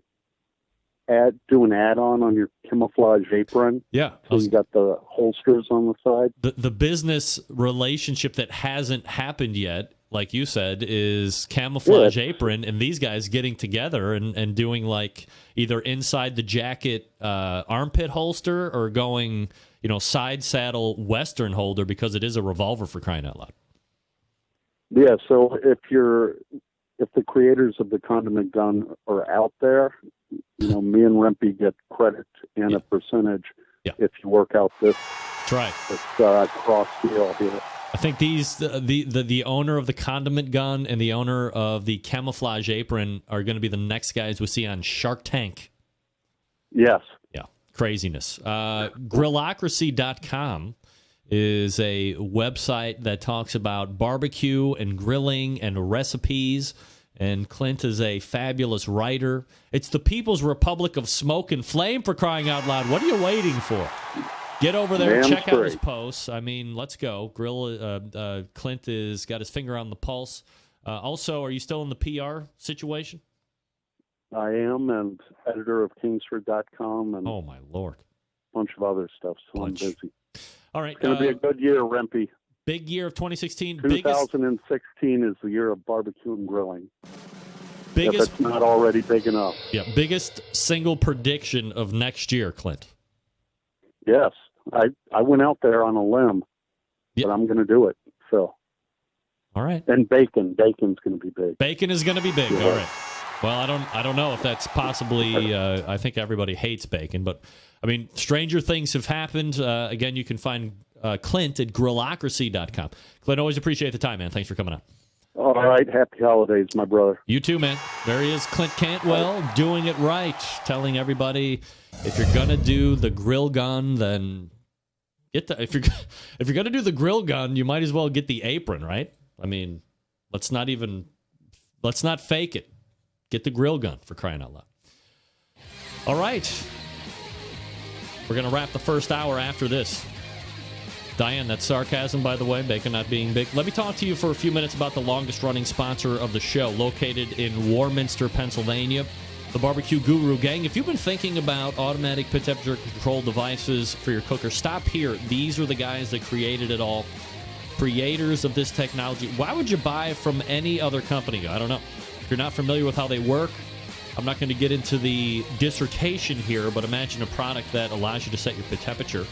do an add-on on your camouflage apron. Yeah. So you got the holsters on the side. The business relationship that hasn't happened yet, like you said, is camouflage apron, and these guys getting together and doing like either inside the jacket armpit holster or going, side saddle Western holder, because it is a revolver, for crying out loud. Yeah, so if the creators of the condiment gun are out there, me and Rempy get credit and a percentage if you work out this. That's right. This cross deal here. I think these the owner of the condiment gun and the owner of the camouflage apron are going to be the next guys we see on Shark Tank. Yes. Yeah. Craziness. Grillocracy.com is a website that talks about barbecue and grilling and recipes And Clint is a fabulous writer. It's the People's Republic of Smoke and Flame, for crying out loud. What are you waiting for? Get over there and check out his posts. I mean, let's go. Clint has got his finger on the pulse. Also, are you still in the PR situation? I am, and editor of Kingsford.com and oh my Lord, a bunch of other stuff, so I'm busy. All right. It's going to be a good year, Rempy. Big year of 2016. 2016 is the year of barbecue and grilling. If it's not already big enough. Yeah, biggest single prediction of next year, Clint. Yes. I went out there on a limb, but I'm going to do it. So. All right. And bacon's going to be big. Bacon is going to be big. Yeah. All right. Well, I don't know if that's possibly. I think everybody hates bacon, but I mean, stranger things have happened. Again, you can find Clint at Grillocracy.com. Clint, always appreciate the time, man. Thanks for coming on. All right. Happy holidays, my brother. You too, man. There he is, Clint Cantwell, doing it right, telling everybody if you're gonna do the grill gun, then if you're gonna do the grill gun, you might as well get the apron, right? I mean, let's not fake it. Get the grill gun, for crying out loud. All right. We're going to wrap the first hour after this. Diane, that's sarcasm, by the way, bacon not being big. Let me talk to you for a few minutes about the longest-running sponsor of the show, located in Warminster, Pennsylvania, the BBQ Guru gang. If you've been thinking about automatic pit temperature control devices for your cooker, stop here. These are the guys that created it all. Creators of this technology. Why would you buy from any other company? I don't know. If you're not familiar with how they work, I'm not going to get into the dissertation here, but imagine a product that allows you to set your pit temperature.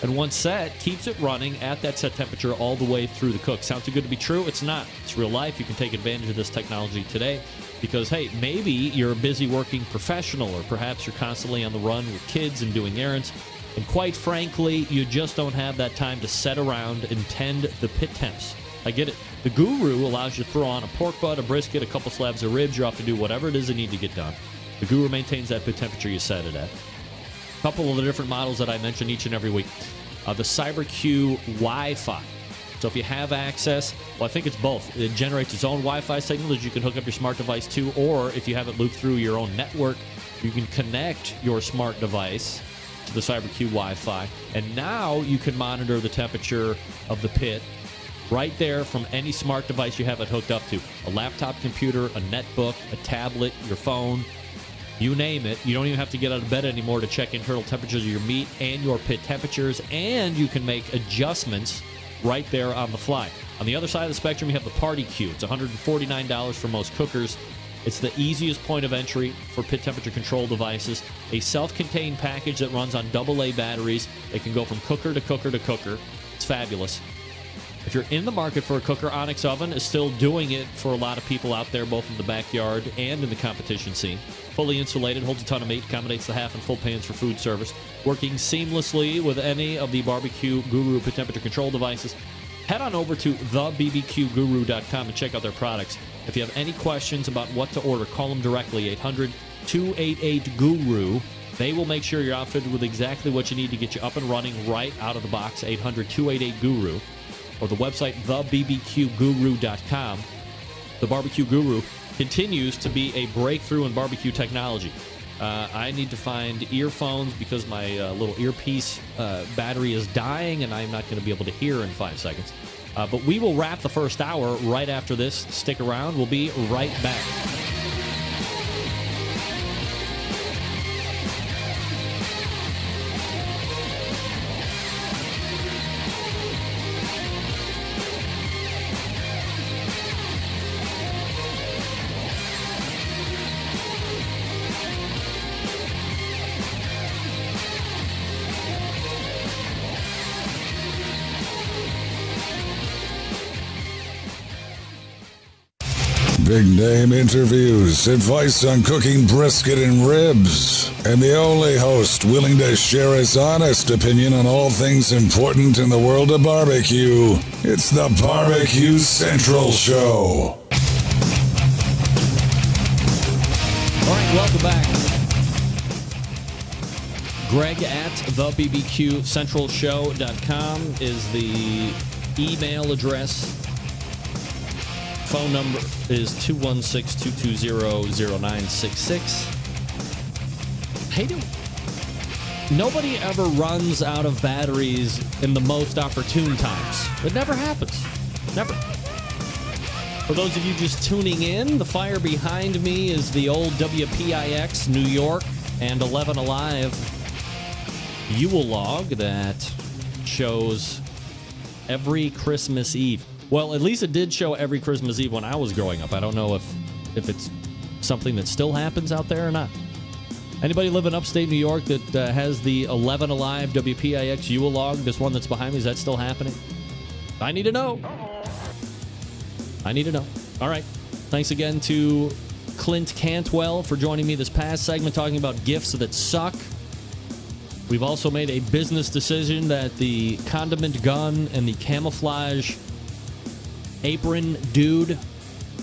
And once set, keeps it running at that set temperature all the way through the cook. Sounds too good to be true? It's not. It's real life. You can take advantage of this technology today because, hey, maybe you're a busy working professional, or perhaps you're constantly on the run with kids and doing errands. And quite frankly, you just don't have that time to set around and tend the pit temps. I get it. The Guru allows you to throw on a pork butt, a brisket, a couple slabs of ribs. You're off to do whatever it is you need to get done. The Guru maintains that pit temperature you set it at. A couple of the different models that I mention each and every week. The CyberQ Wi-Fi. So if you have access, well, I think it's both. It generates its own Wi-Fi signal that you can hook up your smart device to, or if you have it loop through your own network, you can connect your smart device to the CyberQ Wi-Fi, and now you can monitor the temperature of the pit right there from any smart device you have it hooked up to. A laptop computer, a netbook, a tablet, your phone, you name it. You don't even have to get out of bed anymore to check internal temperatures of your meat and your pit temperatures, and you can make adjustments right there on the fly. On the other side of the spectrum, you have the Party Q. It's $149 for most cookers. It's the easiest point of entry for pit temperature control devices. A self-contained package that runs on AA batteries. It can go from cooker to cooker to cooker. It's fabulous. If you're in the market for a cooker, Onyx Oven is still doing it for a lot of people out there, both in the backyard and in the competition scene. Fully insulated, holds a ton of meat, accommodates the half and full pans for food service. Working seamlessly with any of the BBQ Guru pit temperature control devices. Head on over to thebbqguru.com and check out their products. If you have any questions about what to order, call them directly, 800-288-GURU. They will make sure you're outfitted with exactly what you need to get you up and running right out of the box, 800-288-GURU. Or the website, thebbqguru.com. The BBQ Guru continues to be a breakthrough in barbecue technology. I need to find earphones because my little earpiece battery is dying, and I'm not going to be able to hear in 5 seconds. But we will wrap the first hour right after this. Stick around. We'll be right back. Big name interviews, advice on cooking brisket and ribs, and the only host willing to share his honest opinion on all things important in the world of barbecue. It's the Barbecue Central Show. All right, welcome back. Greg at thebbqcentralshow.com is the email address. Phone number is 216-220-0966. Hey, nobody ever runs out of batteries in the most opportune times. It never happens. Never. For those of you just tuning in, the fire behind me is the old WPIX New York and 11 Alive Yule log that shows every Christmas Eve. Well, at least it did show every Christmas Eve when I was growing up. I don't know if it's something that still happens out there or not. Anybody live in upstate New York that has the 11 Alive WPIX Yule log, this one that's behind me, is that still happening? I need to know. I need to know. All right. Thanks again to Clint Cantwell for joining me this past segment talking about gifts that suck. We've also made a business decision that the condiment gun and the camouflage apron dude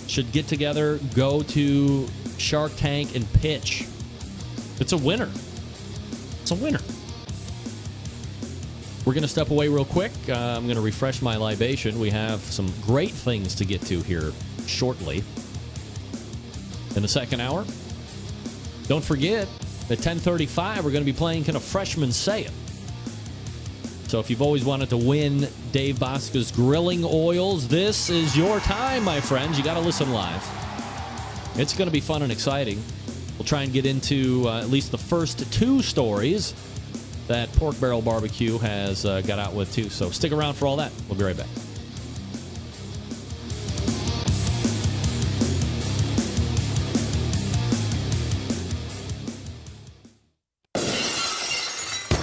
should get together, go to Shark Tank, and pitch. It's a winner. It's a winner. We're going to step away real quick. I'm going to refresh my libation. We have some great things to get to here shortly. In the second hour, don't forget, at 10:35, we're going to be playing Can a Freshman Say It? So if you've always wanted to win Dave Bosca's grilling oils, this is your time, my friends. You got to listen live. It's going to be fun and exciting. We'll try and get into at least the first two stories that Pork Barrel Barbecue has got out with, too. So stick around for all that. We'll be right back.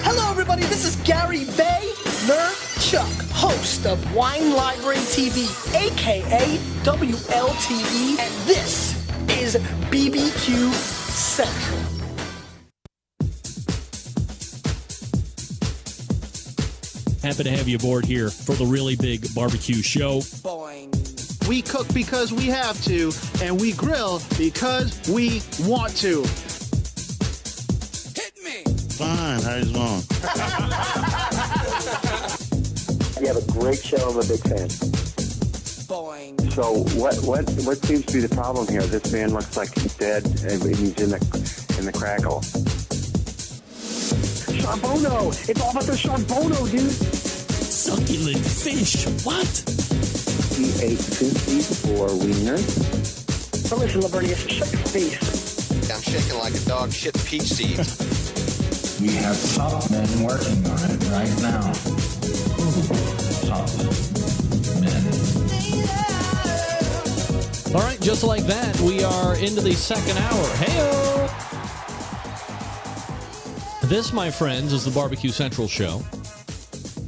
Hello, everybody. This is Gary Vaynerchuk, host of Wine Library TV, a.k.a. WLTV, and this is BBQ Central. Happy to have you aboard here for the really big barbecue show. Boing. We cook because we have to, and we grill because we want to. Hit me. Fine, how's it going? You have a great show. I'm a big fan. Boing. So what seems to be the problem here? This man looks like he's dead, and he's in the crackle. Charbono! It's all about the Charbono, dude! Succulent fish, what? He ate 2 feet for wieners. But listen, Lavernius, shut your face. I'm shaking like a dog shit peach seeds. We have top men working on it right now. Top men. All right, just like that, we are into the second hour. Hey-o! This, my friends, is the Barbecue Central Show.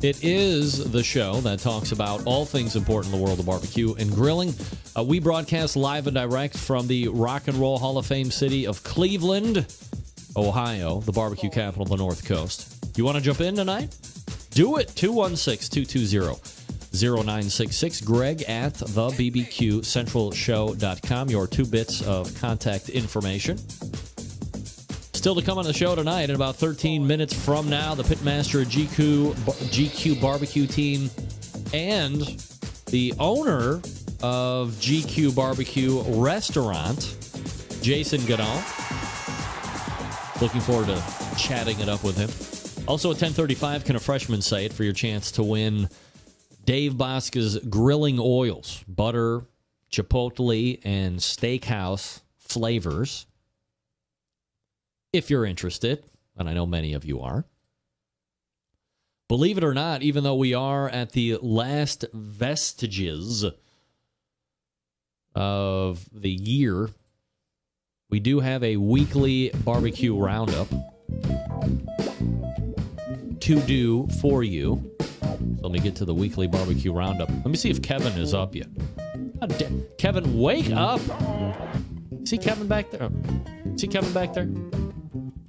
It is the show that talks about all things important in the world of barbecue and grilling. We broadcast live and direct from the Rock and Roll Hall of Fame city of Cleveland, Ohio, the barbecue capital of the North Coast. You want to jump in tonight? Do it. 216-220-0966. Greg at thebbqcentralshow.com. Your 2 bits of contact information. Still to come on the show tonight, in about 13 minutes from now, the pitmaster of GQ Barbecue Team and the owner of GQ Barbecue Restaurant, Jason Ganahl. Looking forward to chatting it up with him. Also at 10:35, Can a Freshman Say It? For your chance to win Dave Bosca's grilling oils, butter, chipotle, and steakhouse flavors. If you're interested, and I know many of you are. Believe it or not, even though we are at the last vestiges of the year, we do have a weekly barbecue roundup to do for you. So let me get to the weekly barbecue roundup. Let me see if Kevin is up yet. Kevin, wake up! See Kevin back there? See Kevin back there?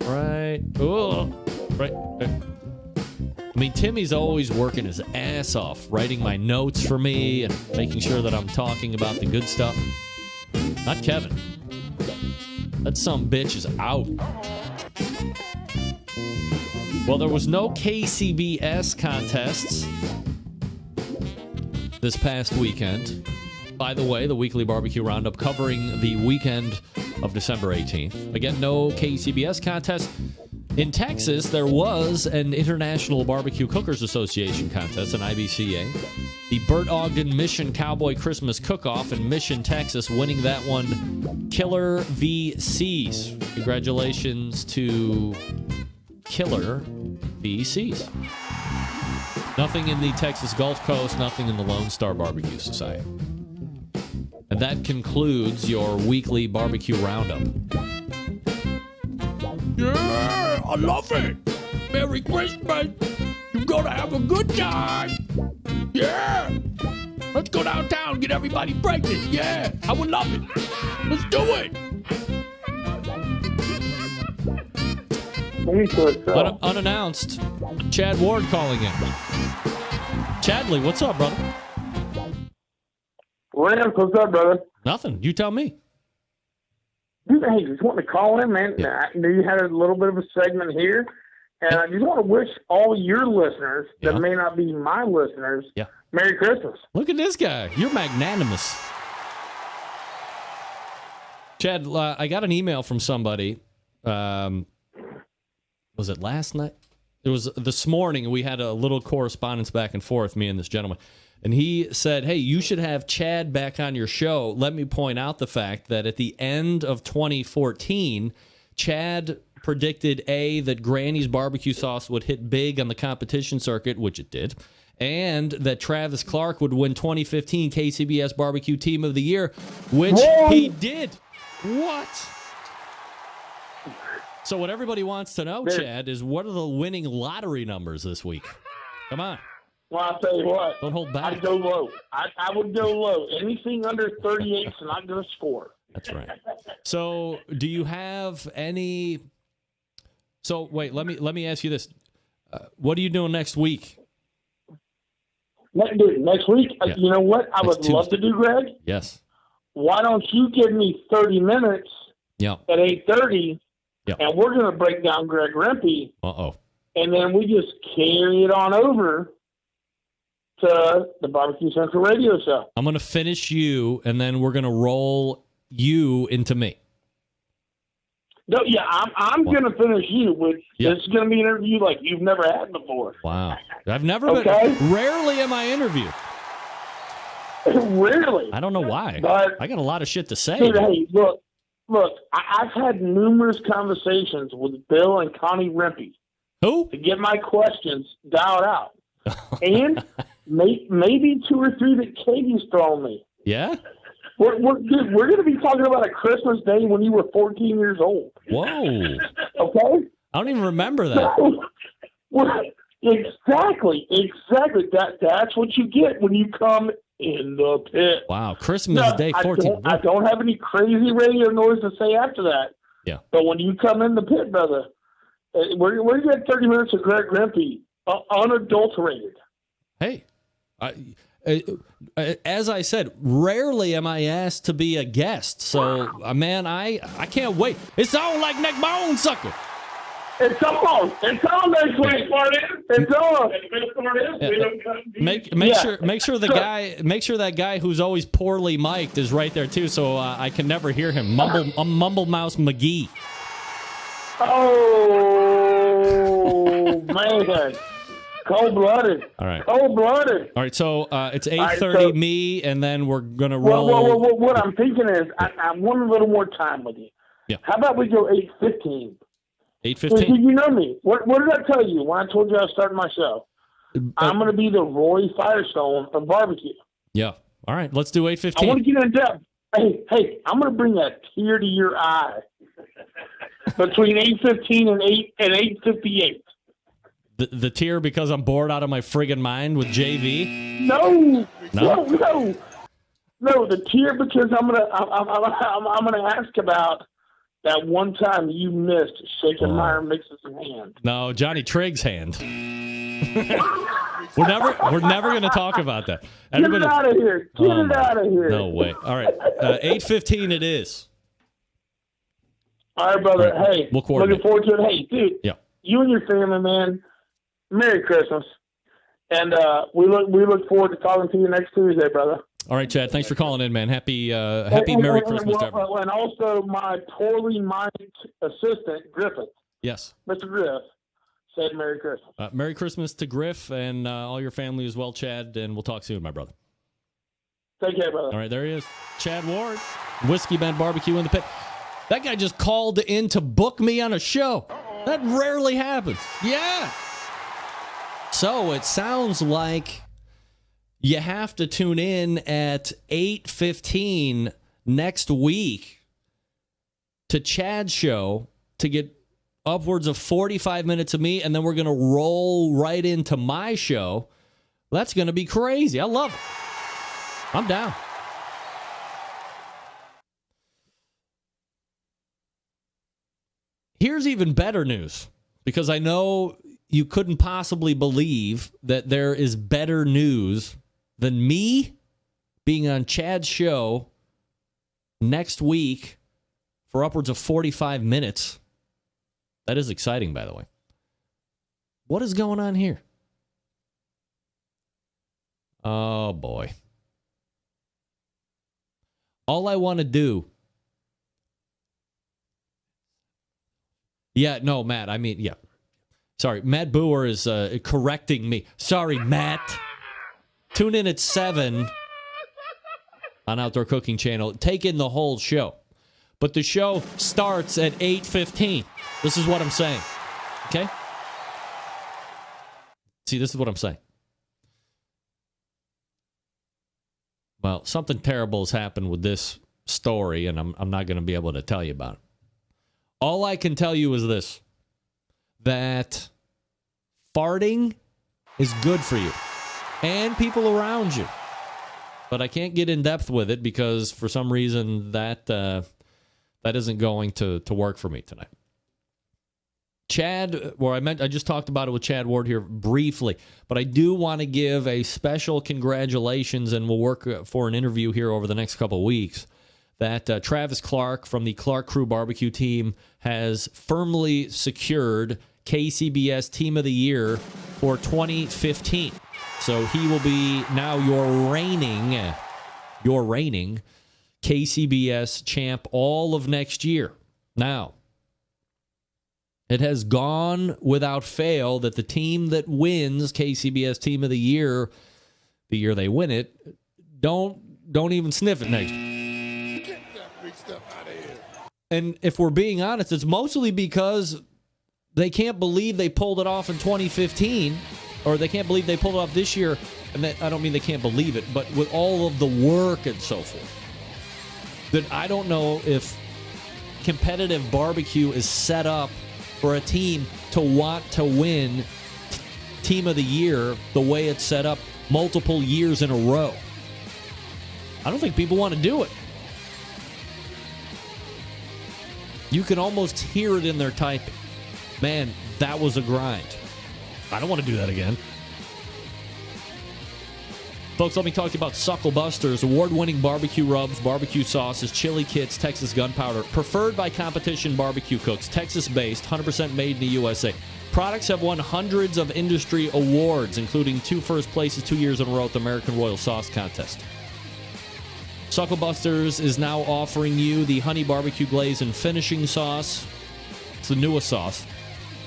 Right. Oh, right. I mean, Timmy's always working his ass off, writing my notes for me and making sure that I'm talking about the good stuff. Not Kevin. That sumbitch is out. Well, there was no KCBS contests this past weekend. by the way, the weekly barbecue roundup covering the weekend of December 18th. Again, no KCBS contest. In Texas, there was an International Barbecue Cookers Association contest, an IBCA. The Burt Ogden Mission Cowboy Christmas Cook-Off in Mission, Texas, winning that one, Killer VCs. Congratulations to Killer VCs. Nothing in the Texas Gulf Coast, nothing in the Lone Star Barbecue Society. And that concludes your weekly barbecue roundup. Yeah, I love it. Merry Christmas. You're going to have a good time. Yeah. Let's go downtown and get everybody pregnant. Yeah, I would love it. Let's do it. Unannounced, Chad Ward calling in. Chadley, what's up, brother? Lance, what's up, brother? Nothing. You tell me. Dude, hey, just want to call in, man. Yeah. I know you had a little bit of a segment here, and I just want to wish all your listeners that may not be my listeners Merry Christmas. Look at this guy. You're magnanimous. Chad, I got an email from somebody. Was it last night? It was this morning. We had a little correspondence back and forth, me and this gentleman. And he said, hey, you should have Chad back on your show. Let me point out the fact that at the end of 2014, Chad predicted, A, that Granny's barbecue sauce would hit big on the competition circuit, which it did, and that Travis Clark would win 2015 KCBS Barbecue Team of the Year, which he did. What? So what everybody wants to know, Chad, is what are the winning lottery numbers this week? Come on. Well, I'll tell you what. Don't hold back. I'd go low. I would go low. Anything under 38 is not going to score. That's right. So, do you have any? So, wait. Let me ask you this. What are you doing next week? Next week, you know what? I would love to do, Greg. Yes. Why don't you give me 30 minutes at 8:30, and we're going to break down Greg Rempe. And then we just carry it on over to the Barbecue Central radio show. I'm going to finish you, and then we're going to roll you into me. No, I'm going to finish you, which this is going to be an interview like you've never had before. Wow. I've never been. Rarely am I interviewed. Rarely. I don't know why. But, I got a lot of shit to say. Dude, hey, look, I've had numerous conversations with Bill and Connie Rempe. Who? To get my questions dialed out. And maybe 2 or 3 that Katie's thrown me. Yeah? We're going to be talking about a Christmas day when you were 14 years old. Whoa. Okay? I don't even remember that. Exactly. That's what you get when you come in the pit. Wow. Christmas Day 14. I don't have any crazy radio noise to say after that. Yeah. But when you come in the pit, brother, we're going to get 30 minutes of Greg Rempe, unadulterated. Hey, as I said, rarely am I asked to be a guest. So, man, I can't wait. It's on like neck bone, sucker. It's on. It's on next week, Marty. It's on. Make sure that guy who's always poorly mic'd is right there too, so I can never hear him. Mumble Mouse McGee. Oh man. Cold-blooded. All right. Cold-blooded. All right, so it's 8:30 me, and then we're going to roll. Well, what I'm thinking is I want a little more time with you. Yeah. How about we go 8:15? 8:15? You know me. What did I tell you when I told you I was starting my show? I'm going to be the Roy Firestone of barbecue. Yeah. All right, let's do 8:15. I want to get in depth. Hey, I'm going to bring a tear to your eye between 8:15 and 8:58. The tear because I'm bored out of my friggin' mind with JV? No, the tear because I'm gonna ask about that one time you missed shaking Meyer Mix's hand. No, Johnny Trigg's hand. We're never gonna talk about that. Get it out of here! Get it out of here! No way! All right, 8:15 it is. All right, brother. All right. Hey, we'll coordinate. Looking forward to it. Hey, dude. Yeah. You and your family, man. Merry Christmas, and we look forward to talking to you next Tuesday, brother. All right, Chad. Thanks for calling in, man. Happy Merry Christmas to everyone. And also my poorly minded assistant, Griffith. Yes. Mr. Griff said Merry Christmas. Merry Christmas to Griff and all your family as well, Chad, and we'll talk soon, my brother. Take care, brother. All right, there he is. Chad Ward, Whiskey Bend Barbecue in the Pit. That guy just called in to book me on a show. That rarely happens. Yeah. So it sounds like you have to tune in at 8:15 next week to Chad's show to get upwards of 45 minutes of me, and then we're going to roll right into my show. That's going to be crazy. I love it. I'm down. Here's even better news, because I know you couldn't possibly believe that there is better news than me being on Chad's show next week for upwards of 45 minutes. That is exciting, by the way. What is going on here? Oh, boy. All I want to do... Yeah, no, Matt, I mean, yeah. Sorry, Matt Boer is correcting me. Sorry, Matt. Tune in at 7 on Outdoor Cooking Channel. Take in the whole show. But the show starts at 8:15. This is what I'm saying. Okay? See, this is what I'm saying. Well, something terrible has happened with this story, and I'm not going to be able to tell you about it. All I can tell you is this, that farting is good for you and people around you. But I can't get in depth with it because for some reason that isn't going to work for me tonight. Chad, I just talked about it with Chad Ward here briefly, but I do want to give a special congratulations, and we'll work for an interview here over the next couple of weeks, that Travis Clark from the Clark Crew Barbecue team has firmly secured KCBS Team of the Year for 2015. So he will be now your reigning KCBS champ all of next year. Now, it has gone without fail that the team that wins KCBS Team of the year they win it, don't even sniff it next year. And if we're being honest, it's mostly because they can't believe they pulled it off in 2015, or they can't believe they pulled it off this year. And I don't mean they can't believe it, but with all of the work and so forth, that I don't know if competitive barbecue is set up for a team to want to win Team of the Year the way it's set up multiple years in a row. I don't think people want to do it. You can almost hear it in their typing. Man, that was a grind. I don't want to do that again. Folks, let me talk to you about Suckle Busters, award-winning barbecue rubs, barbecue sauces, chili kits, Texas gunpowder, preferred by competition barbecue cooks, Texas-based, 100% made in the USA. Products have won hundreds of industry awards, including 2 first places 2 years in a row at the American Royal Sauce Contest. Suckle Busters is now offering you the honey barbecue glaze and finishing sauce. It's the newest sauce.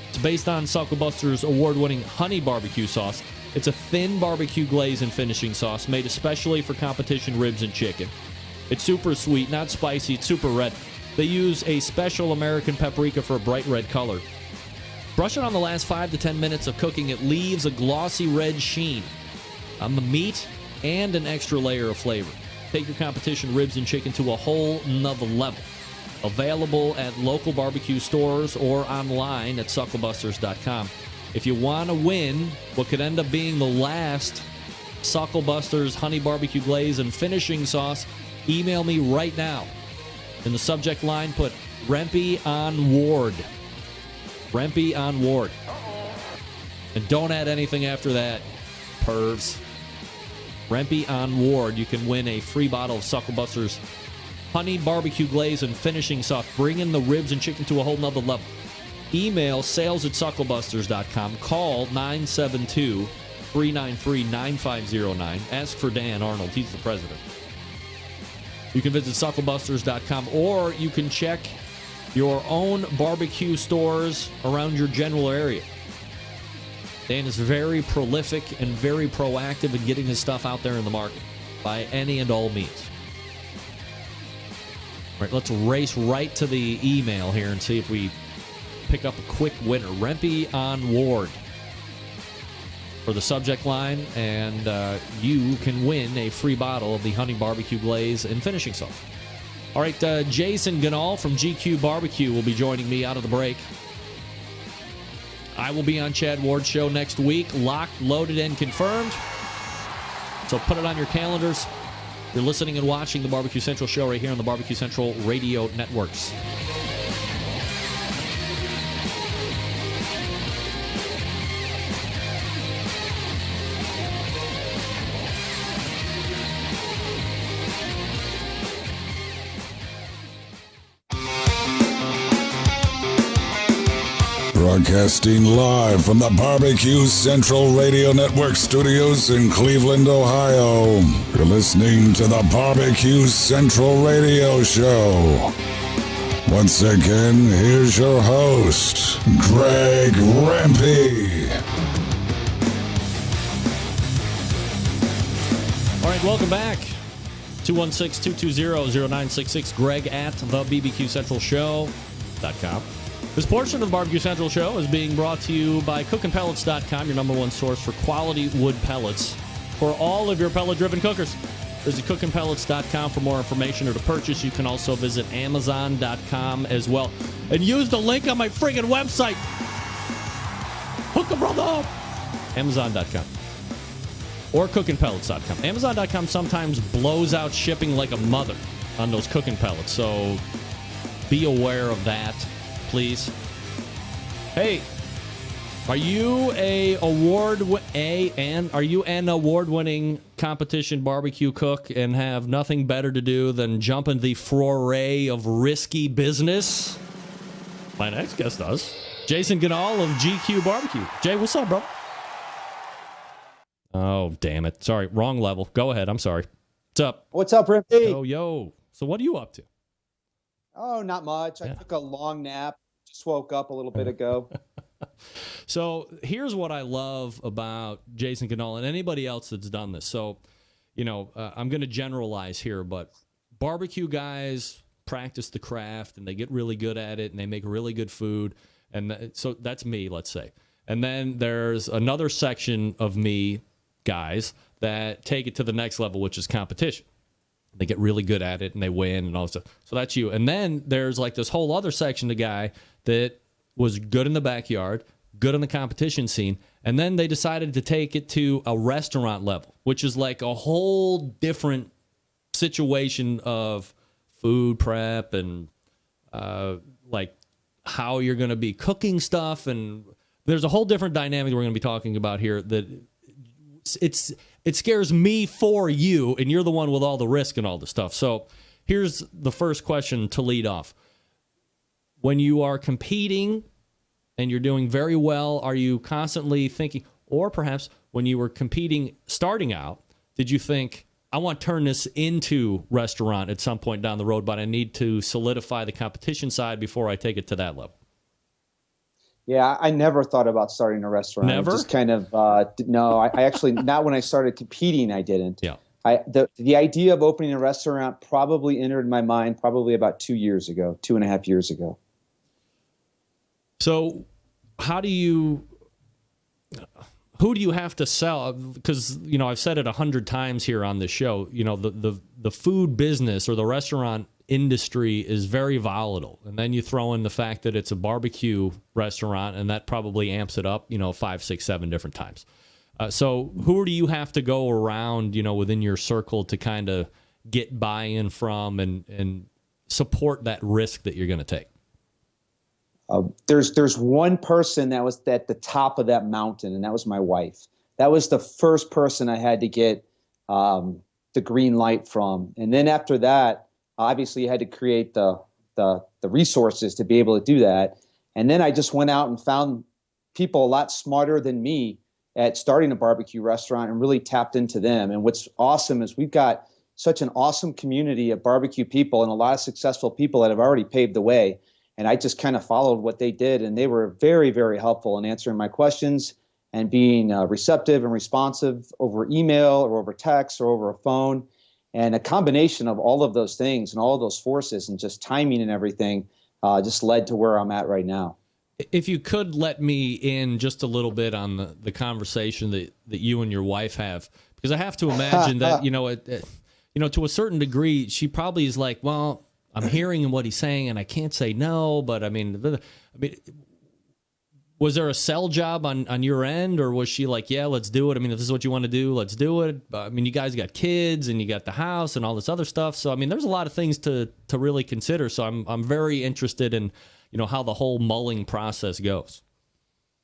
It's based on Suckle Busters' award-winning honey barbecue sauce. It's a thin barbecue glaze and finishing sauce made especially for competition ribs and chicken. It's super sweet, not spicy, it's super red. They use a special American paprika for a bright red color. Brush it on the last 5 to 10 minutes of cooking. It leaves a glossy red sheen on the meat and an extra layer of flavor. Take your competition ribs and chicken to a whole nother level. Available at local barbecue stores or online at sucklebusters.com. If you want to win what could end up being the last Suckle Busters honey barbecue glaze and finishing sauce, email me right now. In the subject line, put Rempe on Ward. Rempe on Ward. And don't add anything after that, pervs. Rempe on Ward. You can win a free bottle of Suckle Busters honey barbecue glaze and finishing sauce. Bring in the ribs and chicken to a whole nother level. Email sales@sucklebusters.com. Call 393-9509. Ask for Dan Arnold. He's the president. You can visit sucklebusters.com, or you can check your own barbecue stores around your general area. Dan is very prolific and very proactive in getting his stuff out there in the market by any and all means. All right, let's race right to the email here and see if we pick up a quick winner. Rempe on Ward for the subject line, and you can win a free bottle of the Honey Barbecue Glaze and finishing sauce. All right, Jason Ganahl from GQUE BBQ will be joining me out of the break. I will be on Chad Ward's show next week, locked, loaded, and confirmed. So put it on your calendars. You're listening and watching the Barbecue Central show right here on the Barbecue Central Radio Networks. Broadcasting live from the Barbecue Central Radio Network studios in Cleveland, Ohio. You're listening to the Barbecue Central Radio Show. Once again, here's your host, Greg Rempe. All right, welcome back. 216-220-0966. Greg at thebbqcentralshow.com. This portion of the Barbecue Central show is being brought to you by CookinPellets.com, your number one source for quality wood pellets for all of your pellet-driven cookers. Visit CookinPellets.com for more information or to purchase. You can also visit Amazon.com as well. And use the link on my friggin' website. Hook a brother up. Amazon.com. Or CookinPellets.com. Amazon.com sometimes blows out shipping like a mother on those cooking pellets, so be aware of that. Please. Hey, are you an award-winning competition barbecue cook and have nothing better to do than jump in the foray of risky business? My next guest does. Jason Ganahl of GQUE BBQ. Jay, what's up, bro? Oh, damn it. Sorry, wrong level. Go ahead. I'm sorry. What's up? What's up, Rimpy? Yo. So what are you up to? Oh, not much. I took a long nap. Just woke up a little bit ago. So here's what I love about Jason Ganahl and anybody else that's done this. So, I'm going to generalize here, but barbecue guys practice the craft and they get really good at it and they make really good food. And so that's me, let's say. And then there's another section of me, guys, that take it to the next level, which is competition. They get really good at it and they win and all that stuff. So that's you. And then there's like this whole other section of guy that was good in the backyard, good in the competition scene, and then they decided to take it to a restaurant level, which is like a whole different situation of food prep and like how you're going to be cooking stuff. And there's a whole different dynamic that we're going to be talking about here that it scares me for you, and you're the one with all the risk and all the stuff. So here's the first question to lead off. When you are competing and you're doing very well, are you constantly thinking, or perhaps when you were competing starting out, did you think, I want to turn this into restaurant at some point down the road, but I need to solidify the competition side before I take it to that level? Yeah, I never thought about starting a restaurant. Never? Just kind of, no, I actually, not when I started competing, I didn't. Yeah. The idea of opening a restaurant probably entered my mind probably about 2 years ago, 2.5 years ago. So who do you have to sell? Because, I've said it 100 times here on this show, the food business or the restaurant industry is very volatile. And then you throw in the fact that it's a barbecue restaurant, and that probably amps it up, 5, 6, 7 different times. So who do you have to go around, within your circle to kind of get buy-in from and support that risk that you're going to take? There's one person that was at the top of that mountain, and that was my wife. That was the first person I had to get the green light from. And then after that, obviously you had to create the resources to be able to do that. And then I just went out and found people a lot smarter than me at starting a barbecue restaurant and really tapped into them. And what's awesome is we've got such an awesome community of barbecue people and a lot of successful people that have already paved the way. And I just kind of followed what they did, and they were very, very helpful in answering my questions and being receptive and responsive over email or over text or over a phone. And a combination of all of those things and all of those forces and just timing and everything just led to where I'm at right now. If you could let me in just a little bit on the conversation that you and your wife have, because I have to imagine that, to a certain degree, she probably is like, well, I'm hearing what he's saying and I can't say no, but I mean, was there a sell job on your end, or was she like, yeah, let's do it? I mean, if this is what you want to do, let's do it. I mean, you guys got kids and you got the house and all this other stuff. So, I mean, there's a lot of things to really consider. So I'm very interested in, how the whole mulling process goes.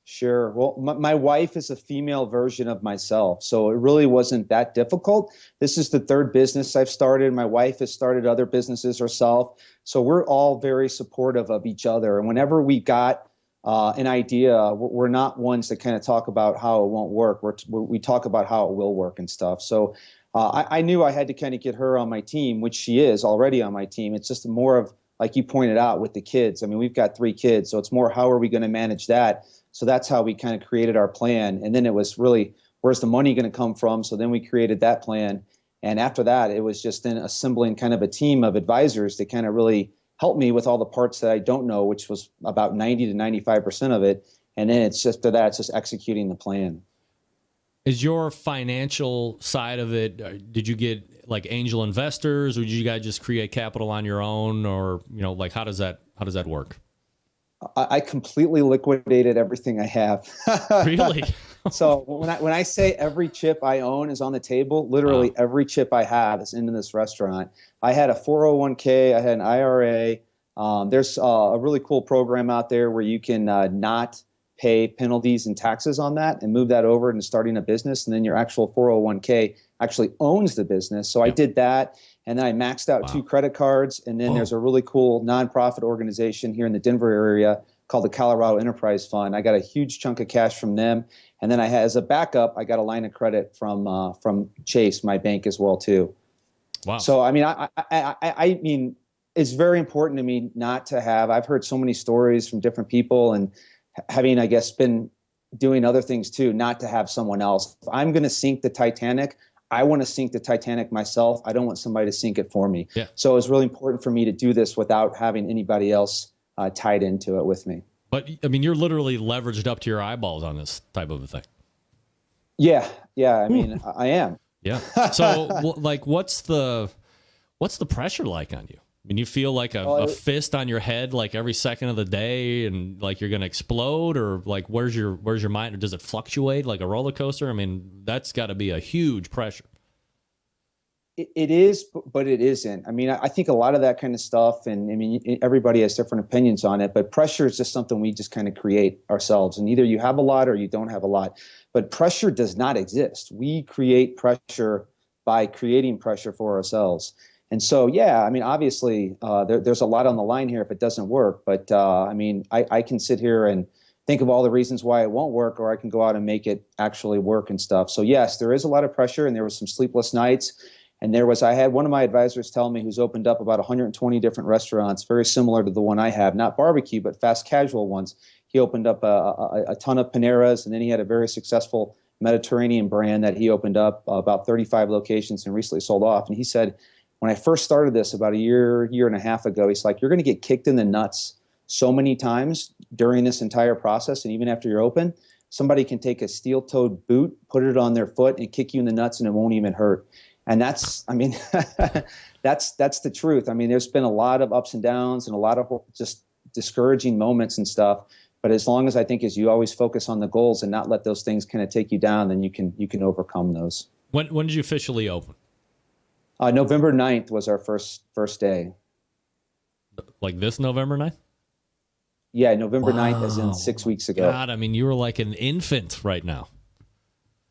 Sure. Well, my wife is a female version of myself, so it really wasn't that difficult. This is the third business I've started. My wife has started other businesses herself. So we're all very supportive of each other. And whenever we got an idea, we're not ones that kind of talk about how it won't work. We talk about how it will work and stuff. So I knew I had to kind of get her on my team, which she is already on my team. It's just more of, like you pointed out, with the kids. I mean, we've got 3 kids, so it's more how are we going to manage that? So that's how we kind of created our plan. And then it was really, where's the money going to come from? So then we created that plan. And after that, it was just then assembling kind of a team of advisors to kind of really help me with all the parts that I don't know, which was about 90 to 95% of it. And then it's just executing the plan. Is your financial side of it, did you get like angel investors, or did you guys just create capital on your own, or, like how does that work? I completely liquidated everything I have. Really? So when I say every chip I own is on the table, literally every chip I have is into this restaurant. I had a 401k, I had an IRA. There's a really cool program out there where you can not pay penalties and taxes on that and move that over into starting a business. And then your actual 401k actually owns the business. So I did that. And then I maxed out 2 credit cards. And then there's a really cool nonprofit organization here in the Denver area called the Colorado Enterprise Fund. I got a huge chunk of cash from them. And then as a backup, I got a line of credit from Chase, my bank, as well too. Wow. So, I mean, I mean, it's very important to me not to have, I've heard so many stories from different people, and having, I guess, been doing other things too, not to have someone else. If I'm going to sink the Titanic, I want to sink the Titanic myself. I don't want somebody to sink it for me. Yeah. So it's really important for me to do this without having anybody else tied into it with me. But I mean, you're literally leveraged up to your eyeballs on this type of a thing. Yeah. I mean, I am. Yeah. So, like, what's the pressure like on you? I mean, you feel like a fist on your head like every second of the day, and like you're going to explode, or like where's your mind, or does it fluctuate like a roller coaster? I mean, that's got to be a huge pressure. It is, but it isn't. I mean, I think a lot of that kind of stuff, and I mean, everybody has different opinions on it, but pressure is just something we just kind of create ourselves. And either you have a lot or you don't have a lot, but pressure does not exist. We create pressure by creating pressure for ourselves. And so, yeah, I mean, obviously, there's a lot on the line here if it doesn't work. But I mean, I can sit here and think of all the reasons why it won't work, or I can go out and make it actually work and stuff. So, yes, there is a lot of pressure, and there was some sleepless nights. And I had one of my advisors tell me, who's opened up about 120 different restaurants, very similar to the one I have, not barbecue, but fast casual ones. He opened up a ton of Paneras, and then he had a very successful Mediterranean brand that he opened up, about 35 locations, and recently sold off. And he said, when I first started this about a year and a half ago, he's like, you're going to get kicked in the nuts so many times during this entire process. And even after you're open, somebody can take a steel-toed boot, put it on their foot, and kick you in the nuts, and it won't even hurt. And that's, I mean, that's the truth. I mean, there's been a lot of ups and downs and a lot of just discouraging moments and stuff. But as long as as you always focus on the goals and not let those things kind of take you down, then you can overcome those. When did you officially open? November 9th was our first day. Like this November 9th? Yeah, November 9th, as in 6 weeks ago. God, I mean, you were like an infant right now.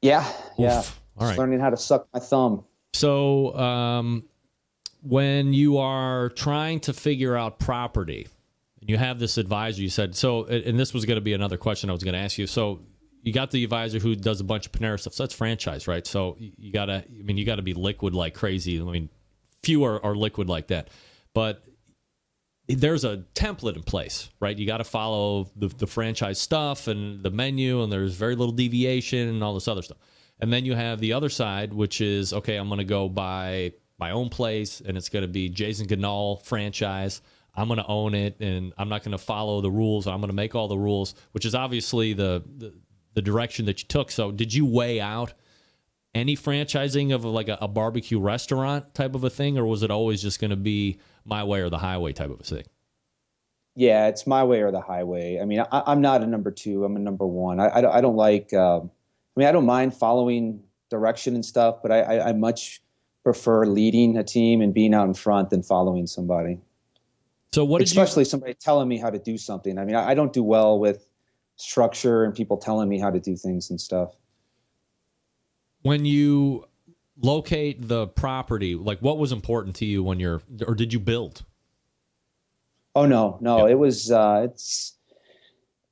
Yeah. All right. Just learning how to suck my thumb. So when you are trying to figure out property, and you have this advisor, you said, so, and this was going to be another question I was going to ask you. So you got the advisor who does a bunch of Panera stuff. So that's franchise, right? So you gotta be liquid like crazy. I mean, few are liquid like that, but there's a template in place, right? You got to follow the franchise stuff and the menu, and there's very little deviation and all this other stuff. And then you have the other side, which is, okay, I'm going to go buy my own place, and it's going to be Jason Ganahl franchise. I'm going to own it, and I'm not going to follow the rules. I'm going to make all the rules, which is obviously the direction that you took. So did you weigh out any franchising of like a barbecue restaurant type of a thing, or was it always just going to be my way or the highway type of a thing? Yeah, it's my way or the highway. I mean, I'm not a number two. I'm a number one. I don't like. I don't mind following direction and stuff, but I much prefer leading a team and being out in front than following somebody. So especially somebody telling me how to do something. I mean, I don't do well with structure and people telling me how to do things and stuff. When you locate the property, like what was important to you or did you build? Oh, no. Yeah. It was, that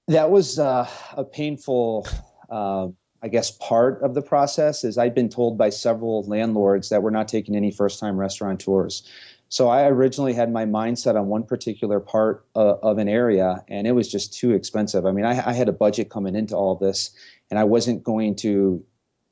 was a painful, I guess, part of the process is I'd been told by several landlords that we're not taking any first-time restaurateurs. So I originally had my mindset on one particular part of an area, and it was just too expensive. I mean, I had a budget coming into all this, and I wasn't going to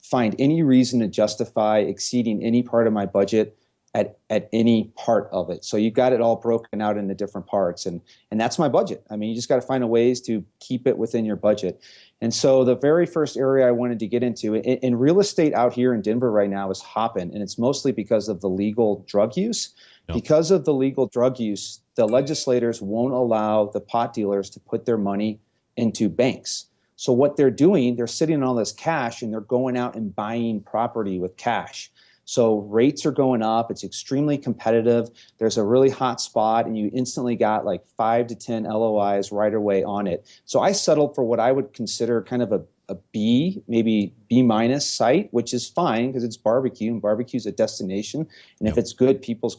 find any reason to justify exceeding any part of my budget at any part of it. So you got it all broken out into different parts, and that's my budget. I mean, you just got to find ways to keep it within your budget. And so the very first area I wanted to get into in real estate out here in Denver right now is hopping, and it's mostly because of the legal drug use. Yep. Because of the legal drug use, the legislators won't allow the pot dealers to put their money into banks. So what they're doing, they're sitting on all this cash and they're going out and buying property with cash. So rates are going up. It's extremely competitive. There's a really hot spot and you instantly got like 5 to 10 LOIs right away on it. So I settled for what I would consider kind of a B, maybe B- site, which is fine because it's barbecue and barbecue's a destination. And if it's good, people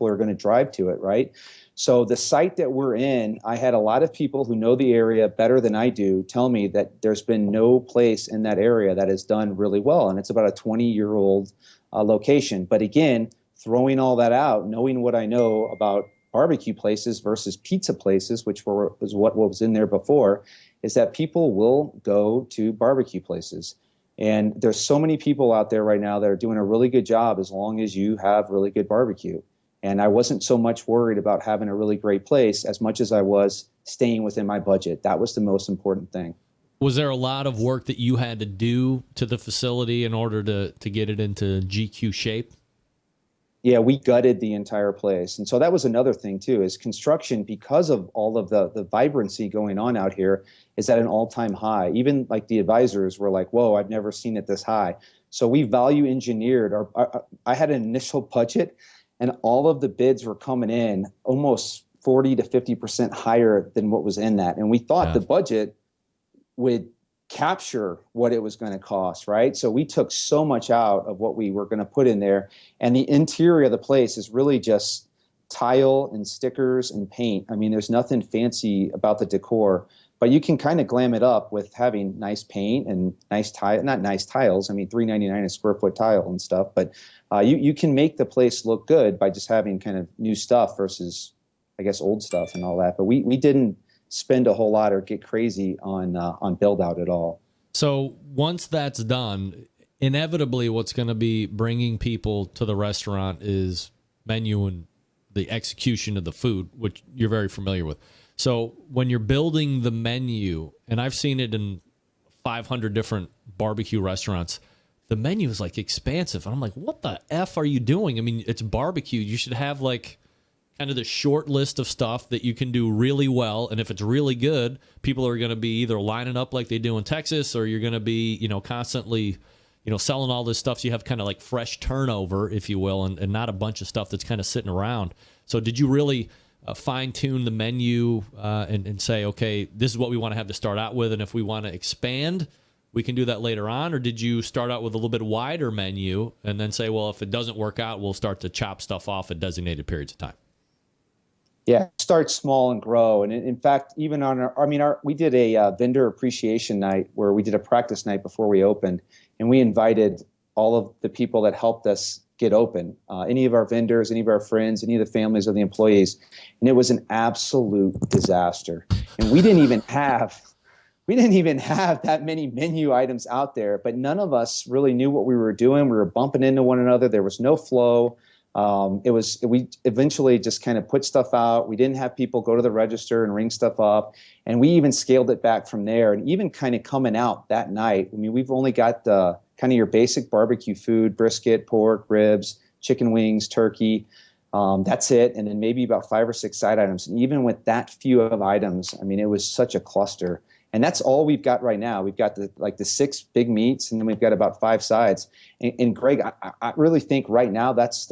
are going to drive to it, right? So the site that we're in, I had a lot of people who know the area better than I do tell me that there's been no place in that area that has done really well. And it's about a 20-year-old location. But again, throwing all that out, knowing what I know about barbecue places versus pizza places, which was what was in there before, is that people will go to barbecue places. And there's so many people out there right now that are doing a really good job as long as you have really good barbecue. And I wasn't so much worried about having a really great place as much as I was staying within my budget. That was the most important thing. Was there a lot of work that you had to do to the facility in order to get it into GQ shape? Yeah, we gutted the entire place. And so that was another thing, too, is construction, because of all of the vibrancy going on out here, is at an all-time high. Even like the advisors were like, whoa, I've never seen it this high. So we value engineered. I had an initial budget, and all of the bids were coming in almost 40 to 50% higher than what was in that. And we thought the budget would capture what it was going to cost, right? So we took so much out of what we were going to put in there. And the interior of the place is really just tile and stickers and paint. I mean, there's nothing fancy about the decor, but you can kind of glam it up with having nice paint and nice tile, not nice tiles. I mean, $3.99 a square foot tile and stuff, but you can make the place look good by just having kind of new stuff versus, I guess, old stuff and all that. But we didn't spend a whole lot or get crazy on build out at all. So once that's done, inevitably what's going to be bringing people to the restaurant is menu and the execution of the food, which you're very familiar with. So when you're building the menu, and I've seen it in 500 different barbecue restaurants, the menu is like expansive. And I'm like, what the F are you doing? I mean, it's barbecue. You should have like kind of the short list of stuff that you can do really well. And if it's really good, people are going to be either lining up like they do in Texas, or you're going to be, constantly, selling all this stuff. So you have kind of like fresh turnover, if you will, and not a bunch of stuff that's kind of sitting around. So did you really fine tune the menu and say, okay, this is what we want to have to start out with. And if we want to expand, we can do that later on? Or did you start out with a little bit wider menu and then say, well, if it doesn't work out, we'll start to chop stuff off at designated periods of time? Yeah, start small and grow. And in fact, even on we did a vendor appreciation night where we did a practice night before we opened, and we invited all of the people that helped us get open, any of our vendors, any of our friends, any of the families of the employees, and it was an absolute disaster. And we didn't even have that many menu items out there, but none of us really knew what we were doing. We were bumping into one another. There was no flow. We eventually just kind of put stuff out. We didn't have people go to the register and ring stuff up. And we even scaled it back from there. And even kind of coming out that night, I mean, we've only got the kind of your basic barbecue food, brisket, pork, ribs, chicken wings, turkey. That's it. And then maybe about 5 or 6 side items. And even with that few of items, I mean, it was such a cluster. And that's all we've got right now. We've got the 6 big meats, and then we've got about 5 sides. And Greg, I really think right now that's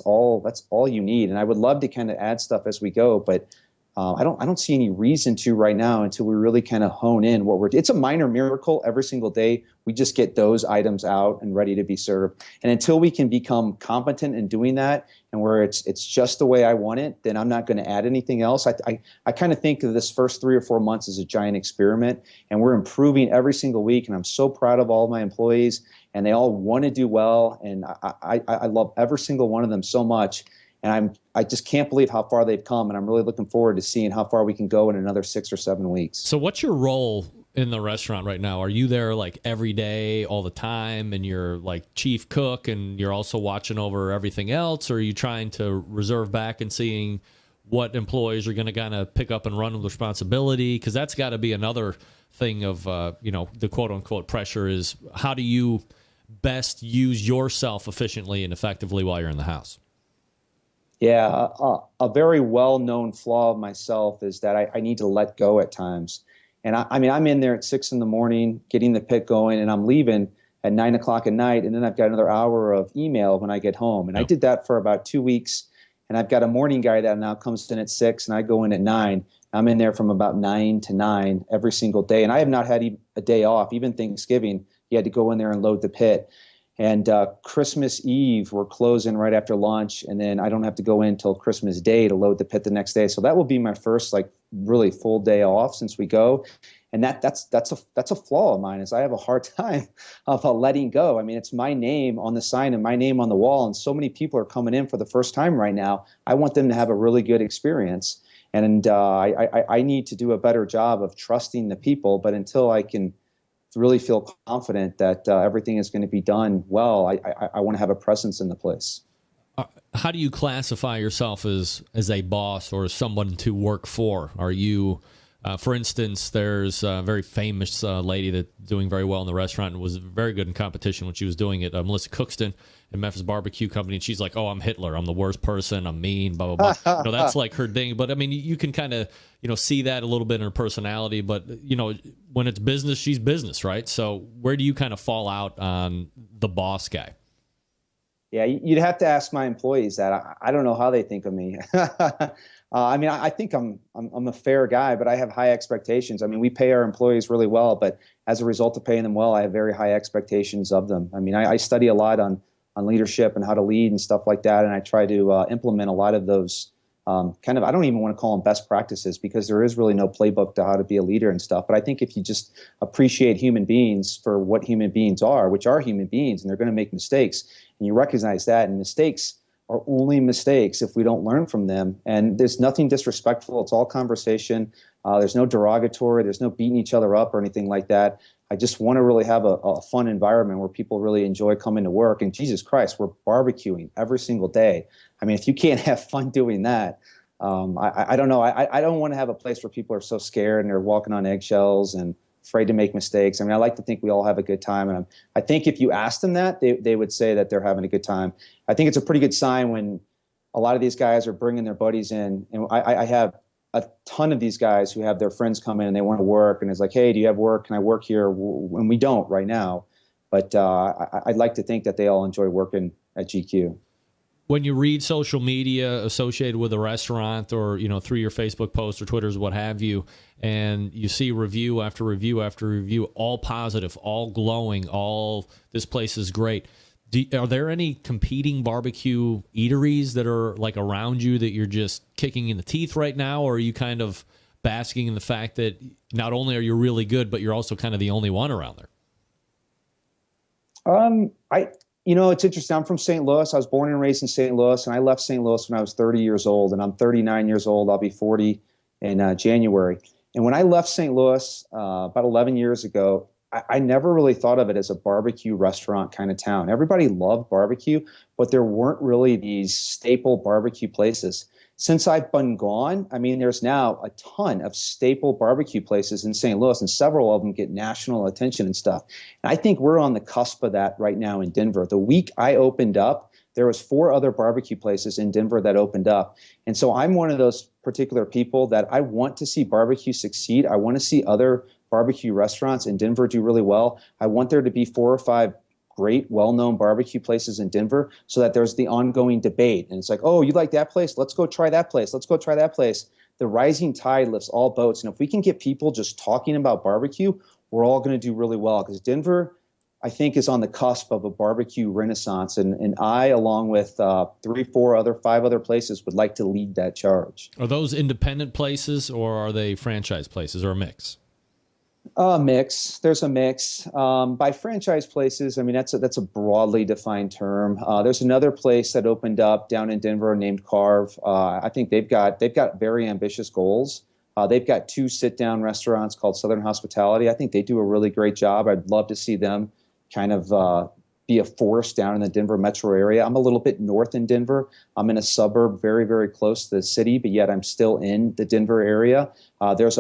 all you need. And I would love to kind of add stuff as we go, but I don't see any reason to right now until we really kind of hone in what we're. It's a minor miracle every single day. We just get those items out and ready to be served. And until we can become competent in doing that, and where it's just the way I want it, then I'm not going to add anything else. I kind of think of this first 3 or 4 months as a giant experiment, and we're improving every single week. And I'm so proud of all of my employees, and they all want to do well. And I love every single one of them so much. And I just can't believe how far they've come, and I'm really looking forward to seeing how far we can go in another 6 or 7 weeks. So what's your role in the restaurant right now? Are you there like every day, all the time, and you're like chief cook, and you're also watching over everything else? Or are you trying to reserve back and seeing what employees are going to kind of pick up and run with responsibility? Because that's got to be another thing of, the quote-unquote pressure is how do you best use yourself efficiently and effectively while you're in the house? Yeah, a very well-known flaw of myself is that I need to let go at times. And I'm in there at 6 a.m, getting the pit going, and I'm leaving at 9 o'clock at night, and then I've got another hour of email when I get home. And I did that for about 2 weeks, and I've got a morning guy that now comes in at 6, and I go in at 9. I'm in there from about 9 to 9 every single day, and I have not had a day off. Even Thanksgiving, you had to go in there and load the pit. And Christmas Eve, we're closing right after lunch, and then I don't have to go in until Christmas Day to load the pit the next day. So that will be my first really full day off since we go, and that's a flaw of mine is I have a hard time of letting go. I mean, it's my name on the sign and my name on the wall, and so many people are coming in for the first time right now. I want them to have a really good experience, and I need to do a better job of trusting the people. But until I can really feel confident that everything is going to be done well, I want to have a presence in the place. How do you classify yourself as a boss or as someone to work for? Are you, for instance, there's a very famous lady that's doing very well in the restaurant and was very good in competition when she was doing it, Melissa Cookston at Memphis Barbecue Company. And she's like, oh, I'm Hitler. I'm the worst person. I'm mean, blah, blah, blah. That's like her thing. But, I mean, you can kind of, see that a little bit in her personality. But, when it's business, she's business, right? So where do you kind of fall out on the boss guy? Yeah, you'd have to ask my employees that. I don't know how they think of me. I think I'm a fair guy, but I have high expectations. I mean, we pay our employees really well, but as a result of paying them well, I have very high expectations of them. I mean, I study a lot on leadership and how to lead and stuff like that, and I try to implement a lot of those I don't even want to call them best practices because there is really no playbook to how to be a leader and stuff. But I think if you just appreciate human beings for what human beings are, which are human beings, and they're going to make mistakes, and you recognize that, and mistakes are only mistakes if we don't learn from them. And there's nothing disrespectful. It's all conversation. There's no derogatory. There's no beating each other up or anything like that. I just want to really have a fun environment where people really enjoy coming to work. And Jesus Christ, we're barbecuing every single day. I mean, if you can't have fun doing that, I don't know. I don't want to have a place where people are so scared and they're walking on eggshells and afraid to make mistakes. I mean, I like to think we all have a good time. And I think if you ask them that, they would say that they're having a good time. I think it's a pretty good sign when a lot of these guys are bringing their buddies in. And I have a ton of these guys who have their friends come in and they want to work. And it's like, hey, do you have work? Can I work here? And we don't right now. But I'd like to think that they all enjoy working at GQ. When you read social media associated with a restaurant or, through your Facebook posts or Twitters, what have you, and you see review after review after review, all positive, all glowing, all this place is great. Are there any competing barbecue eateries that are like around you that you're just kicking in the teeth right now, or are you kind of basking in the fact that not only are you really good, but you're also kind of the only one around there? It's interesting. I'm from St. Louis. I was born and raised in St. Louis, and I left St. Louis when I was 30 years old, and I'm 39 years old. I'll be 40 in January. And when I left St. Louis about 11 years ago, I never really thought of it as a barbecue restaurant kind of town. Everybody loved barbecue, but there weren't really these staple barbecue places. Since I've been gone, I mean, there's now a ton of staple barbecue places in St. Louis, and several of them get national attention and stuff. And I think we're on the cusp of that right now in Denver. The week I opened up, there was 4 other barbecue places in Denver that opened up. And so I'm one of those particular people that I want to see barbecue succeed. I want to see other barbecue restaurants in Denver do really well. I want there to be 4 or 5 great, well-known barbecue places in Denver so that there's the ongoing debate. And it's like, oh, you like that place? Let's go try that place. Let's go try that place. The rising tide lifts all boats. And if we can get people just talking about barbecue, we're all going to do really well, because Denver, I think, is on the cusp of a barbecue renaissance. And I, along with 3, 4, 5 other places, would like to lead that charge. Are those independent places, or are they franchise places, or a mix? Mix. There's a mix. By franchise places, I mean, that's a broadly defined term. There's another place that opened up down in Denver named Carve. I think they've got very ambitious goals. They've got 2 sit-down restaurants called Southern Hospitality. I think they do a really great job. I'd love to see them kind of be a force down in the Denver metro area. I'm a little bit north in Denver. I'm in a suburb very, very close to the city, but yet I'm still in the Denver area. There's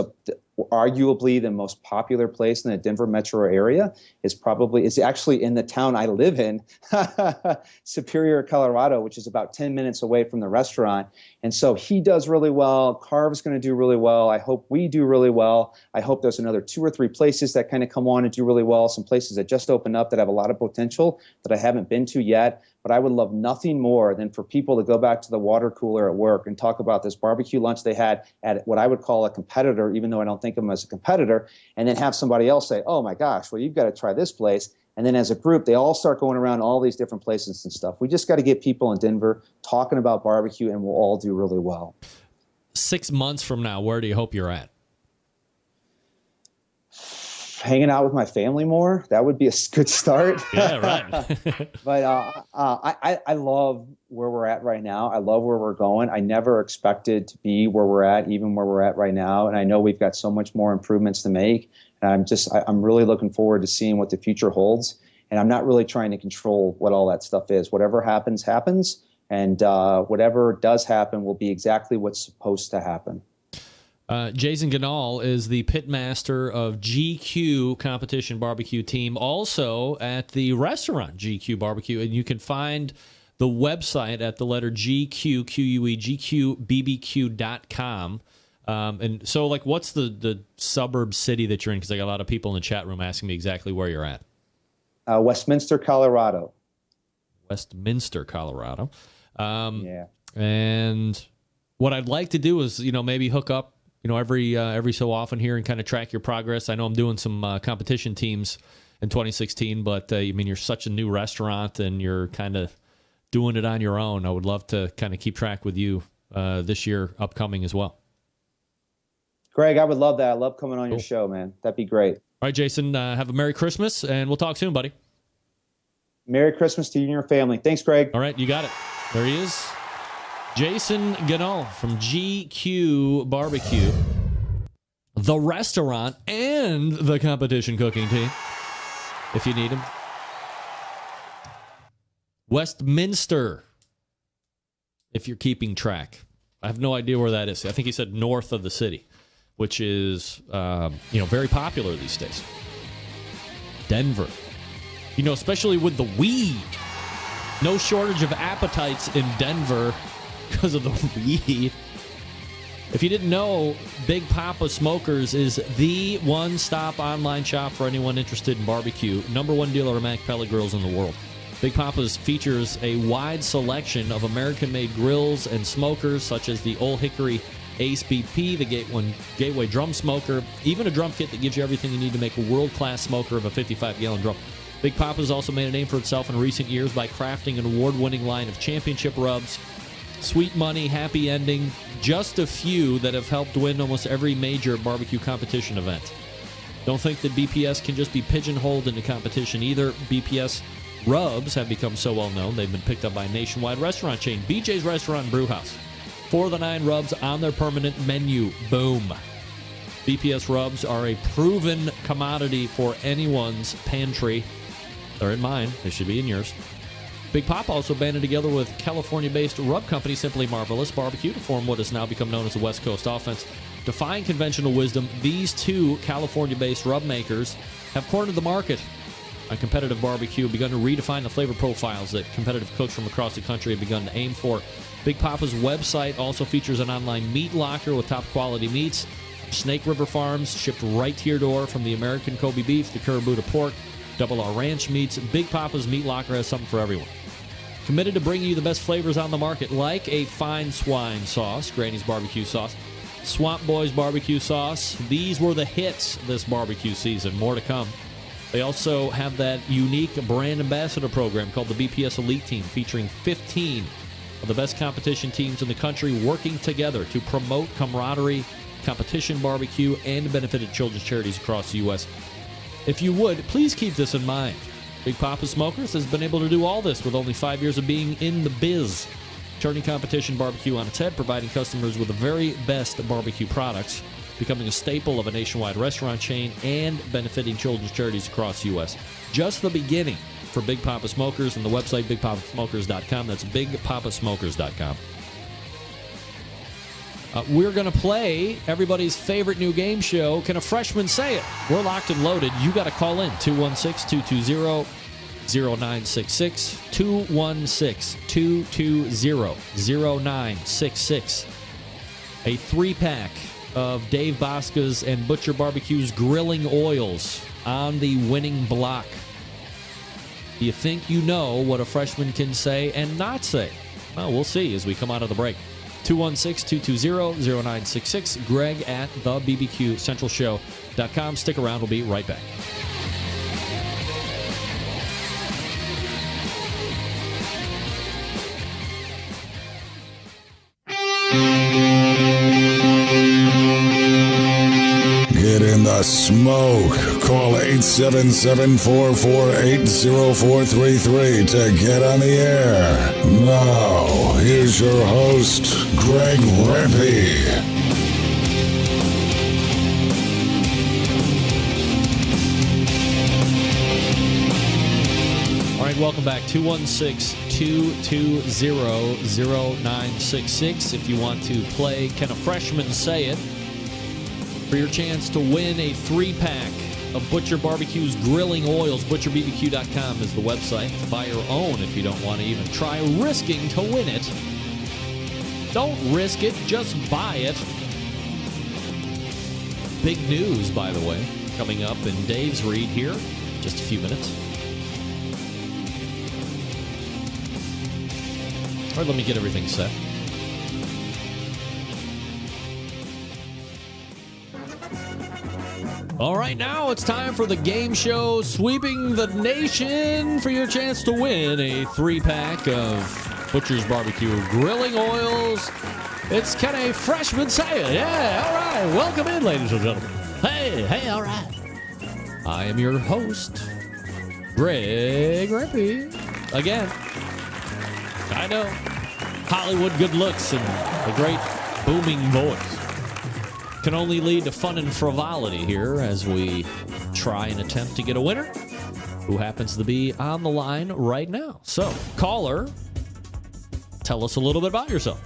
arguably the most popular place in the Denver metro area is actually in the town I live in, Superior, Colorado, which is about 10 minutes away from the restaurant. And so he does really well. Carve's going to do really well. I hope we do really well. I hope there's another 2 or 3 places that kind of come on and do really well. Some places that just opened up that have a lot of potential that I haven't been to yet. But I would love nothing more than for people to go back to the water cooler at work and talk about this barbecue lunch they had at what I would call a competitor, even though I don't think of them as a competitor, and then have somebody else say, oh my gosh, well, you've got to try this place. And then as a group, they all start going around all these different places and stuff. We just got to get people in Denver talking about barbecue, and we'll all do really well. 6 months from now, where do you hope you're at? Hanging out with my family more. That would be a good start. Yeah, right. But I love where we're at right now. I love where we're going. I never expected to be where we're at, even where we're at right now. And I know we've got so much more improvements to make. And I'm really looking forward to seeing what the future holds. And I'm not really trying to control what all that stuff is. Whatever happens, happens. And whatever does happen will be exactly what's supposed to happen. Jason Ganahl is the pitmaster of GQ Competition Barbecue Team, also at the restaurant GQ Barbecue, and you can find the website at the letter GQ, QUE, GQBBQ.com. And so, like, what's the suburb city that you're in? Because I got a lot of people in the chat room asking me exactly where you're at. Westminster, Colorado. Westminster, Colorado. Yeah. And what I'd like to do is, maybe hook up, every so often here and kind of track your progress. I know I'm doing some competition teams in 2016, but you're such a new restaurant and you're kind of doing it on your own. I would love to kind of keep track with you this year upcoming as well. Greg, I would love that. I love coming on your show, man. That'd be great. All right, Jason, have a Merry Christmas, and we'll talk soon, buddy. Merry Christmas to you and your family. Thanks, Greg. All right, you got it. There he is. Jason Ganahl from GQ Barbecue, the restaurant and the competition cooking team, if you need him. Westminster, if you're keeping track. I have no idea where that is. I think he said north of the city, which is, very popular these days. Denver. Especially with the weed. No shortage of appetites in Denver because of the weed. If you didn't know, Big Poppa Smokers is the one-stop online shop for anyone interested in barbecue. #1 dealer of Mac pellet grills in the world. Big Poppa's features a wide selection of American-made grills and smokers, such as the Old Hickory Ace BP, the Gateway Drum Smoker, even a drum kit that gives you everything you need to make a world-class smoker of a 55-gallon drum. Big Poppa's also made a name for itself in recent years by crafting an award-winning line of championship rubs. Sweet Money, Happy Ending, just a few that have helped win almost every major barbecue competition event. Don't think that BPS can just be pigeonholed into competition either. BPS rubs have become so well known, they've been picked up by a nationwide restaurant chain, BJ's Restaurant and Brewhouse. 4 of the 9 rubs on their permanent menu. Boom. BPS rubs are a proven commodity for anyone's pantry. They're in mine. They should be in yours. Big Poppa also banded together with California-based rub company Simply Marvelous Barbecue to form what has now become known as the West Coast Offense. Defying conventional wisdom, these 2 California-based rub makers have cornered the market on competitive barbecue, begun to redefine the flavor profiles that competitive cooks from across the country have begun to aim for. Big Poppa's website also features an online meat locker with top-quality meats. Snake River Farms, shipped right to your door, from the American Kobe beef, the Kurabuta pork, Double R Ranch meats. Big Poppa's Meat Locker has something for everyone. Committed to bringing you the best flavors on the market, like a fine swine sauce, Granny's barbecue sauce, Swamp Boys barbecue sauce. These were the hits this barbecue season. More to come. They also have that unique brand ambassador program called the BPS Elite Team, featuring 15 of the best competition teams in the country working together to promote camaraderie, competition barbecue, and benefited children's charities across the U.S. If you would, please keep this in mind. Big Poppa Smokers has been able to do all this with only 5 years of being in the biz, turning competition barbecue on its head, providing customers with the very best barbecue products, becoming a staple of a nationwide restaurant chain, and benefiting children's charities across the U.S. Just the beginning for Big Poppa Smokers, and the website bigpoppasmokers.com. That's bigpoppasmokers.com. We're going to play everybody's favorite new game show, Can a Freshman Say It? We're locked and loaded. You got to call in 216-220-0966, 216-220-0966. A 3-pack of Dave Bosca's and Butcher BBQ's grilling oils on the winning block. Do you think you know what a freshman can say and not say? Well, we'll see as we come out of the break. 216-220-0966. Greg at thebbqcentralshow.com. Stick around. We'll be right back. Get in the smoke. Call 877-448-0433 to get on the air. Now, here's your host, Greg Rempe. All right, welcome back. 216-220-0966. If you want to play Can a Freshman Say It? For your chance to win a 3-pack of Butcher BBQ's grilling oils. ButcherBBQ.com is the website. Buy your own if you don't want to even try risking to win it. Don't risk it, just buy it. Big news, by the way, coming up in Dave's read here. Just a few minutes. All right, let me get everything set. All right, now it's time for the game show sweeping the nation for your chance to win a 3-pack of Butcher's BBQ grilling oils. It's Can a Freshman Say It? Yeah, all right. Welcome in, ladies and gentlemen. Hey, all right. I am your host, Greg Rempe. Again, I know, Hollywood good looks and a great booming voice can only lead to fun and frivolity here as we try and attempt to get a winner who happens to be on the line right now. So, caller, tell us a little bit about yourself.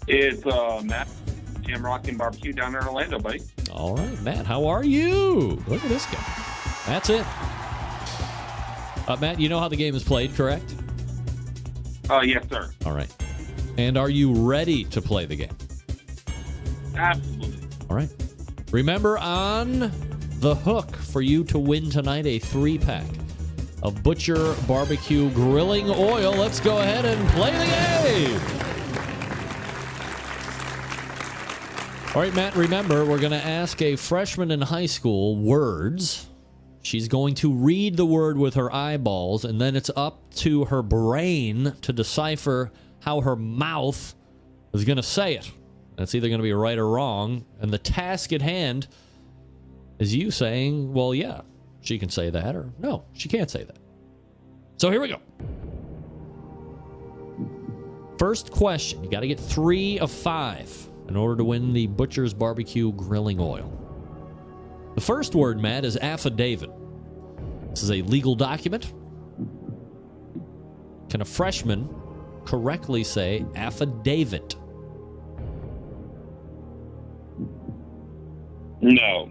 It's Matt, Jamrock and Barbecue down in Orlando, buddy. All right, Matt, how are you? Look at this guy. That's it. Matt, you know how the game is played, correct? Yes, sir. All right. And are you ready to play the game? Absolutely. All right. Remember, on the hook for you to win tonight a 3-pack of Butcher BBQ Grilling Oil. Let's go ahead and play the game. All right, Matt, remember, we're going to ask a freshman in high school words She's going to read the word with her eyeballs, and then it's up to her brain to decipher how her mouth is going to say it. It's either going to be right or wrong. And the task at hand is you saying, well, yeah, she can say that, or no, she can't say that. So here we go. First question. You got to get 3 of 5 in order to win the Butcher's BBQ Grilling Oil. The first word, Matt, is affidavit. This is a legal document. Can a freshman correctly say affidavit? No.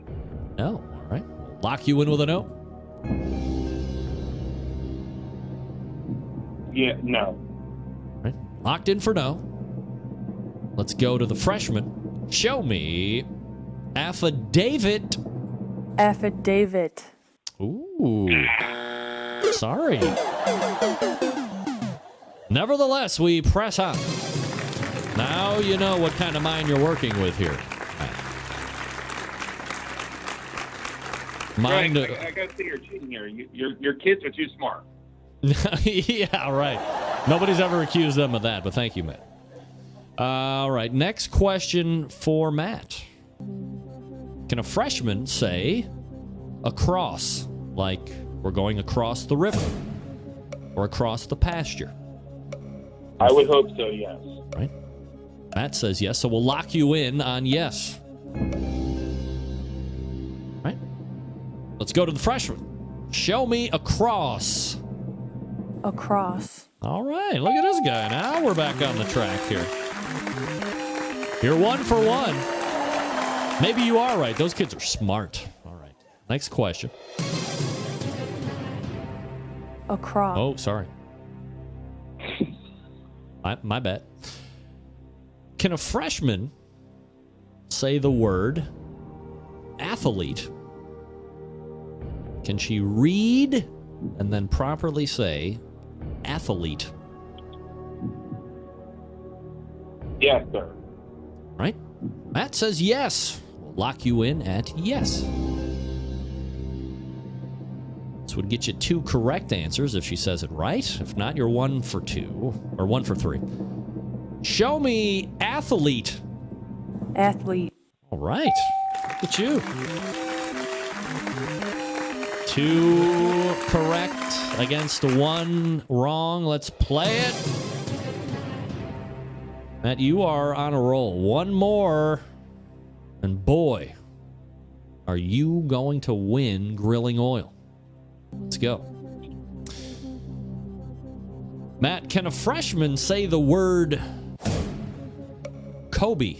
No. All right. Lock you in with a no? Yeah, no. All right. Locked in for no. Let's go to the freshman. Show me affidavit. Affidavit. Ooh. Sorry. Nevertheless, we press on. Now you know what kind of mind you're working with here. Mind. Right, I gotta say you're cheating here. Your kids are too smart. Yeah, right. Nobody's ever accused them of that, but thank you, Matt. All right, next question for Matt. Can a freshman say across, like we're going across the river or across the pasture? I would hope so, yes. Right. Matt says yes, so we'll lock you in on yes. Right. Let's go to the freshman. Show me across. Across. All right, look at this guy. Now we're back on the track here. You're 1 for 1. Maybe you are right. Those kids are smart. All right. Next question. Across. Oh, sorry. My bad. Can a freshman say the word athlete? Can she read and then properly say athlete? Yes, sir. Right? Matt says yes. We'll lock you in at yes. This would get you 2 correct answers if she says it right. If not, you're 1 for 2 or 1 for 3. Show me athlete. Athlete. All right. Look at you. 2 correct against 1 wrong. Let's play it. Matt, you are on a roll. 1 more. And boy, are you going to win grilling oil. Let's go. Matt, can a freshman say the word Kobe?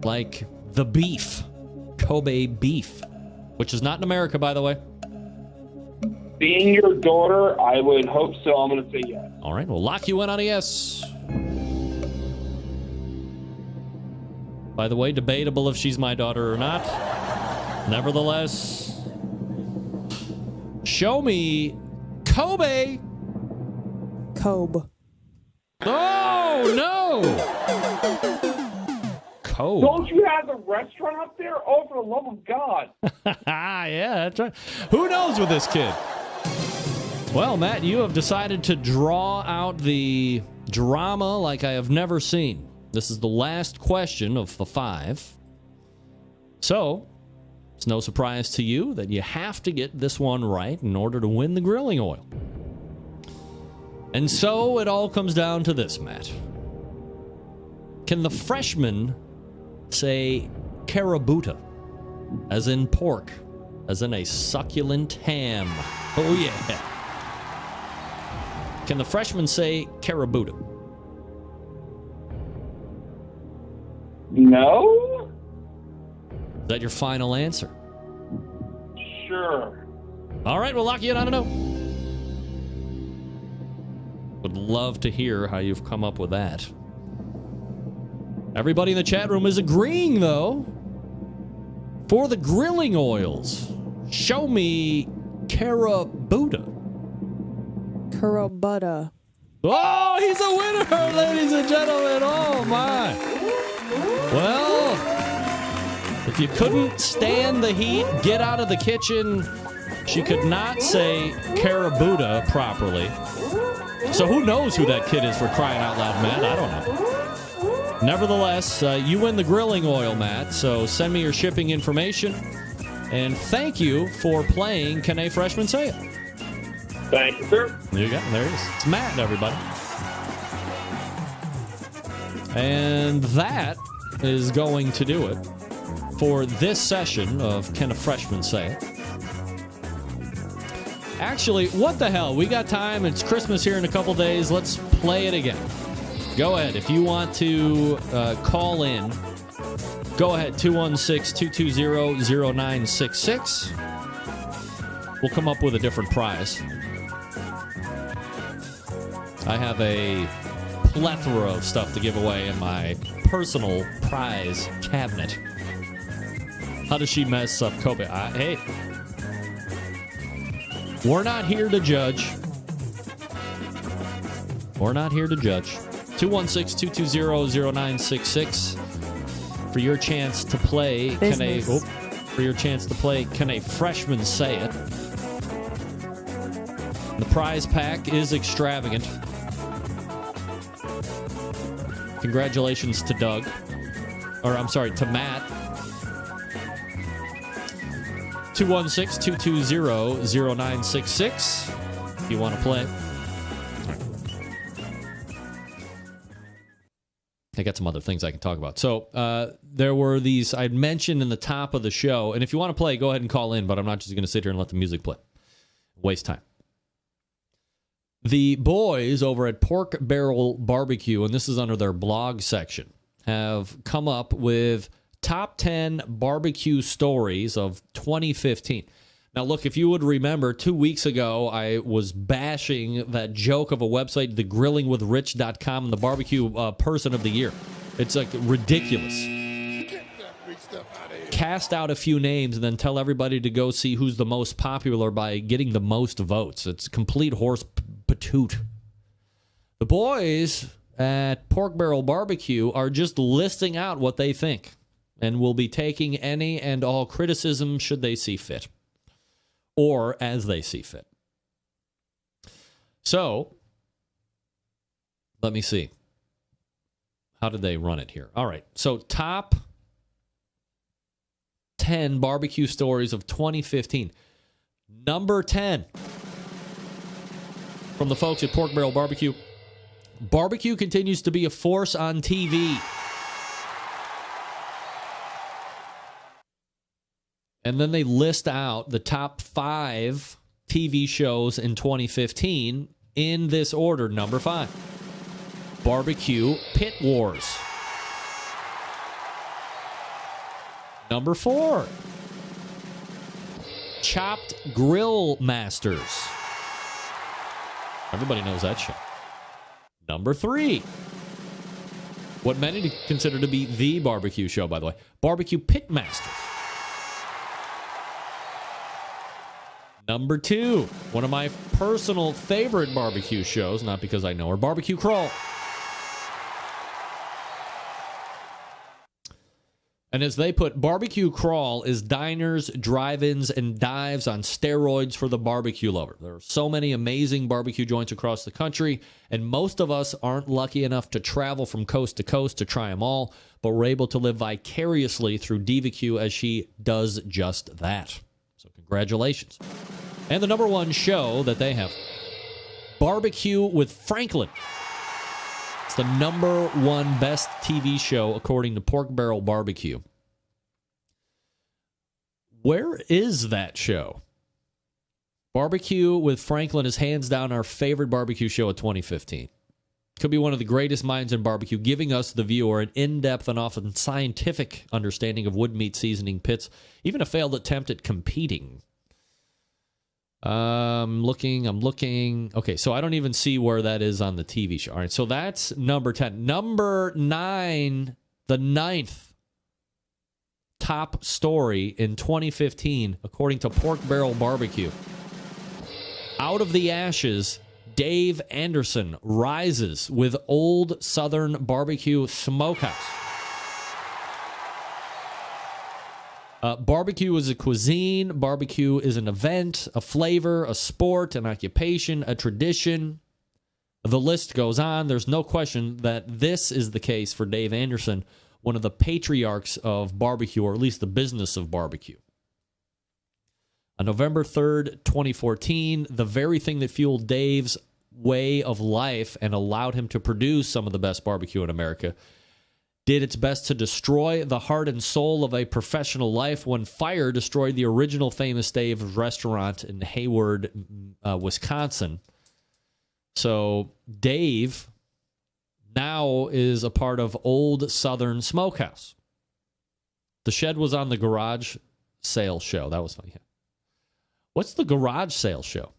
Like the beef. Kobe beef. Which is not in America, by the way. Being your daughter, I would hope so. I'm going to say yes. All right, we'll lock you in on a yes. By the way, debatable if she's my daughter or not. Nevertheless, show me Kobe. Kobe. Oh, no. Kobe. Don't you have the restaurant up there? Oh, for the love of God. Yeah, that's right. Who knows with this kid? Well, Matt, you have decided to draw out the drama like I have never seen. This is the last question of the 5. So, it's no surprise to you that you have to get this one right in order to win the grilling oil. And so, it all comes down to this, Matt. Can the freshman say carabuta, as in pork, as in a succulent ham? Oh, yeah. Can the freshman say carabuta? No? Is that your final answer? Sure. All right, we'll lock you in on a no. Would love to hear how you've come up with that. Everybody in the chat room is agreeing, though. For the grilling oils, show me carabuta. Carabuta. Oh, he's a winner, ladies and gentlemen. Oh, my. Well, if you couldn't stand the heat, get out of the kitchen, She could not say Carabuda properly. So who knows who that kid is, for crying out loud, Matt? I don't know. Nevertheless, you win the grilling oil, Matt. So send me your shipping information. And thank you for playing Can a Freshman Say It? Thank you, sir. There you go. There it is. It's Matt, everybody. And that is going to do it for this session of Can a Freshman Say It? Actually, what the hell? We got time. It's Christmas here in a couple days. Let's play it again. Go ahead. If you want to call in, go ahead. 216-220-0966. We'll come up with a different prize. I have a plethora of stuff to give away in my personal prize cabinet. How does she mess up Kobe? Hey, we're not here to judge. We're not here to judge. 216-220-0966 for your chance to play. Can a freshman say it? The prize pack is extravagant. Congratulations to Doug. Or, I'm sorry, to Matt. 216-220-0966 if you want to play. I got some other things I can talk about. So there were these I'd mentioned in the top of the show. And if you want to play, go ahead and call in. But I'm not just going to sit here and let the music play. Waste time. The boys over at Pork Barrel Barbecue, and this is under their blog section, have come up with top 10 barbecue stories of 2015. Now, look, if you would remember, 2 weeks ago, I was bashing that joke of a website, thegrillingwithrich.com, and the barbecue person of the year. It's like ridiculous. Cast out a few names and then tell everybody to go see who's the most popular by getting the most votes. It's complete horse patoot. The boys at Pork Barrel Barbecue are just listing out what they think and will be taking any and all criticism should they see fit or as they see fit. So, let me see. How did they run it here? All right. So, top 10 barbecue stories of 2015. Number 10 from the folks at Pork Barrel Barbecue. Barbecue continues to be a force on TV. And then they list out the top 5 TV shows in 2015 in this order. Number 5, Barbecue Pit Wars. Number 4, Chopped Grill Masters. Everybody knows that show. Number 3, what many consider to be the barbecue show, by the way, Barbecue Pit Masters. Number 2, one of my personal favorite barbecue shows, not because I know her, Barbecue Crawl. And as they put, Barbecue Crawl is diners, drive-ins, and dives on steroids for the barbecue lover. There are so many amazing barbecue joints across the country, and most of us aren't lucky enough to travel from coast to coast to try them all, but we're able to live vicariously through BBQ as she does just that. So congratulations. And the number 1 show that they have, Barbecue with Franklin. It's the number 1 best TV show according to Pork Barrel Barbecue. Where is that show? Barbecue with Franklin is hands down our favorite barbecue show of 2015. Could be one of the greatest minds in barbecue, giving us, the viewer, an in-depth and often scientific understanding of wood meat seasoning pits, even a failed attempt at competing. I'm looking. Okay, so I don't even see where that is on the TV show. All right, so that's number 10. Number 9, the 9th top story in 2015, according to Pork Barrel Barbecue. Out of the ashes, Dave Anderson rises with Old Southern Barbecue Smokehouse. Barbecue is a cuisine. Barbecue is an event, a flavor, a sport, an occupation, a tradition. The list goes on. There's no question that this is the case for Dave Anderson, one of the patriarchs of barbecue, or at least the business of barbecue. On November 3rd, 2014, the very thing that fueled Dave's way of life and allowed him to produce some of the best barbecue in America did its best to destroy the heart and soul of a professional life when fire destroyed the original famous Dave's restaurant in Hayward, Wisconsin. So Dave now is a part of Old Southern Smokehouse. The shed was on the garage sale show. That was funny. What's the garage sale show?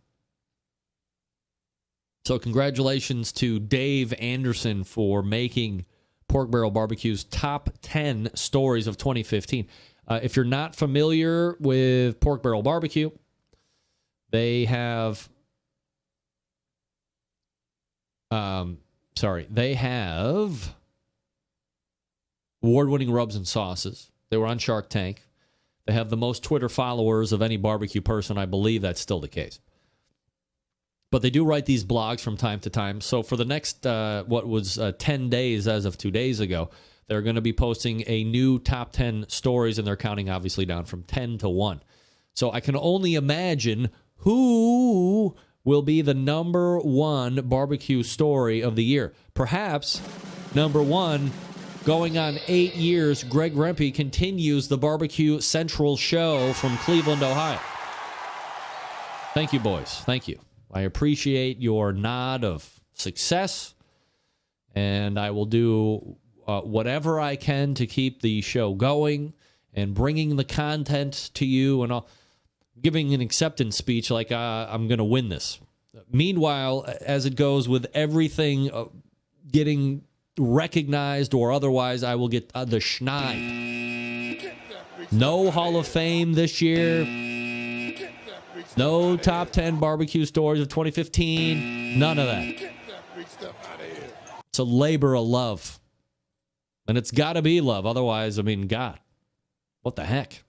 So congratulations to Dave Anderson for making Pork Barrel Barbecue's top 10 stories of 2015. If you're not familiar with Pork Barrel Barbecue, they have award-winning rubs and sauces. They were on Shark Tank. They have the most Twitter followers of any barbecue person. I believe that's still the case. But they do write these blogs from time to time. So for the next, 10 days as of 2 days ago, they're going to be posting a new top 10 stories, and they're counting obviously down from 10 to 1. So I can only imagine who will be the number one barbecue story of the year. Perhaps number one, going on 8 years, Greg Rempe continues the Barbecue Central show from Cleveland, Ohio. Thank you, boys. Thank you. I appreciate your nod of success, and I will do whatever I can to keep the show going and bringing the content to you, and giving an acceptance speech like I'm going to win this. Meanwhile, as it goes with everything getting recognized or otherwise, I will get the schneid. No Hall of Fame this year. No top 10 barbecue stories of 2015. None of that. It's a labor of love. And it's got to be love. Otherwise, I mean, God, what the heck?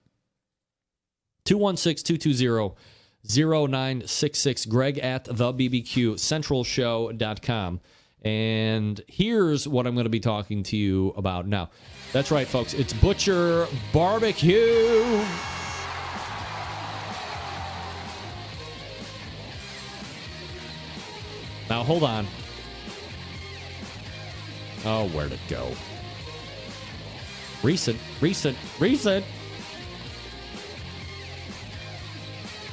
216-220-0966. Greg at thebbqcentralshow.com. And here's what I'm going to be talking to you about now. That's right, folks. It's Butcher BBQ. Now, hold on. Oh, where'd it go? Recent. Is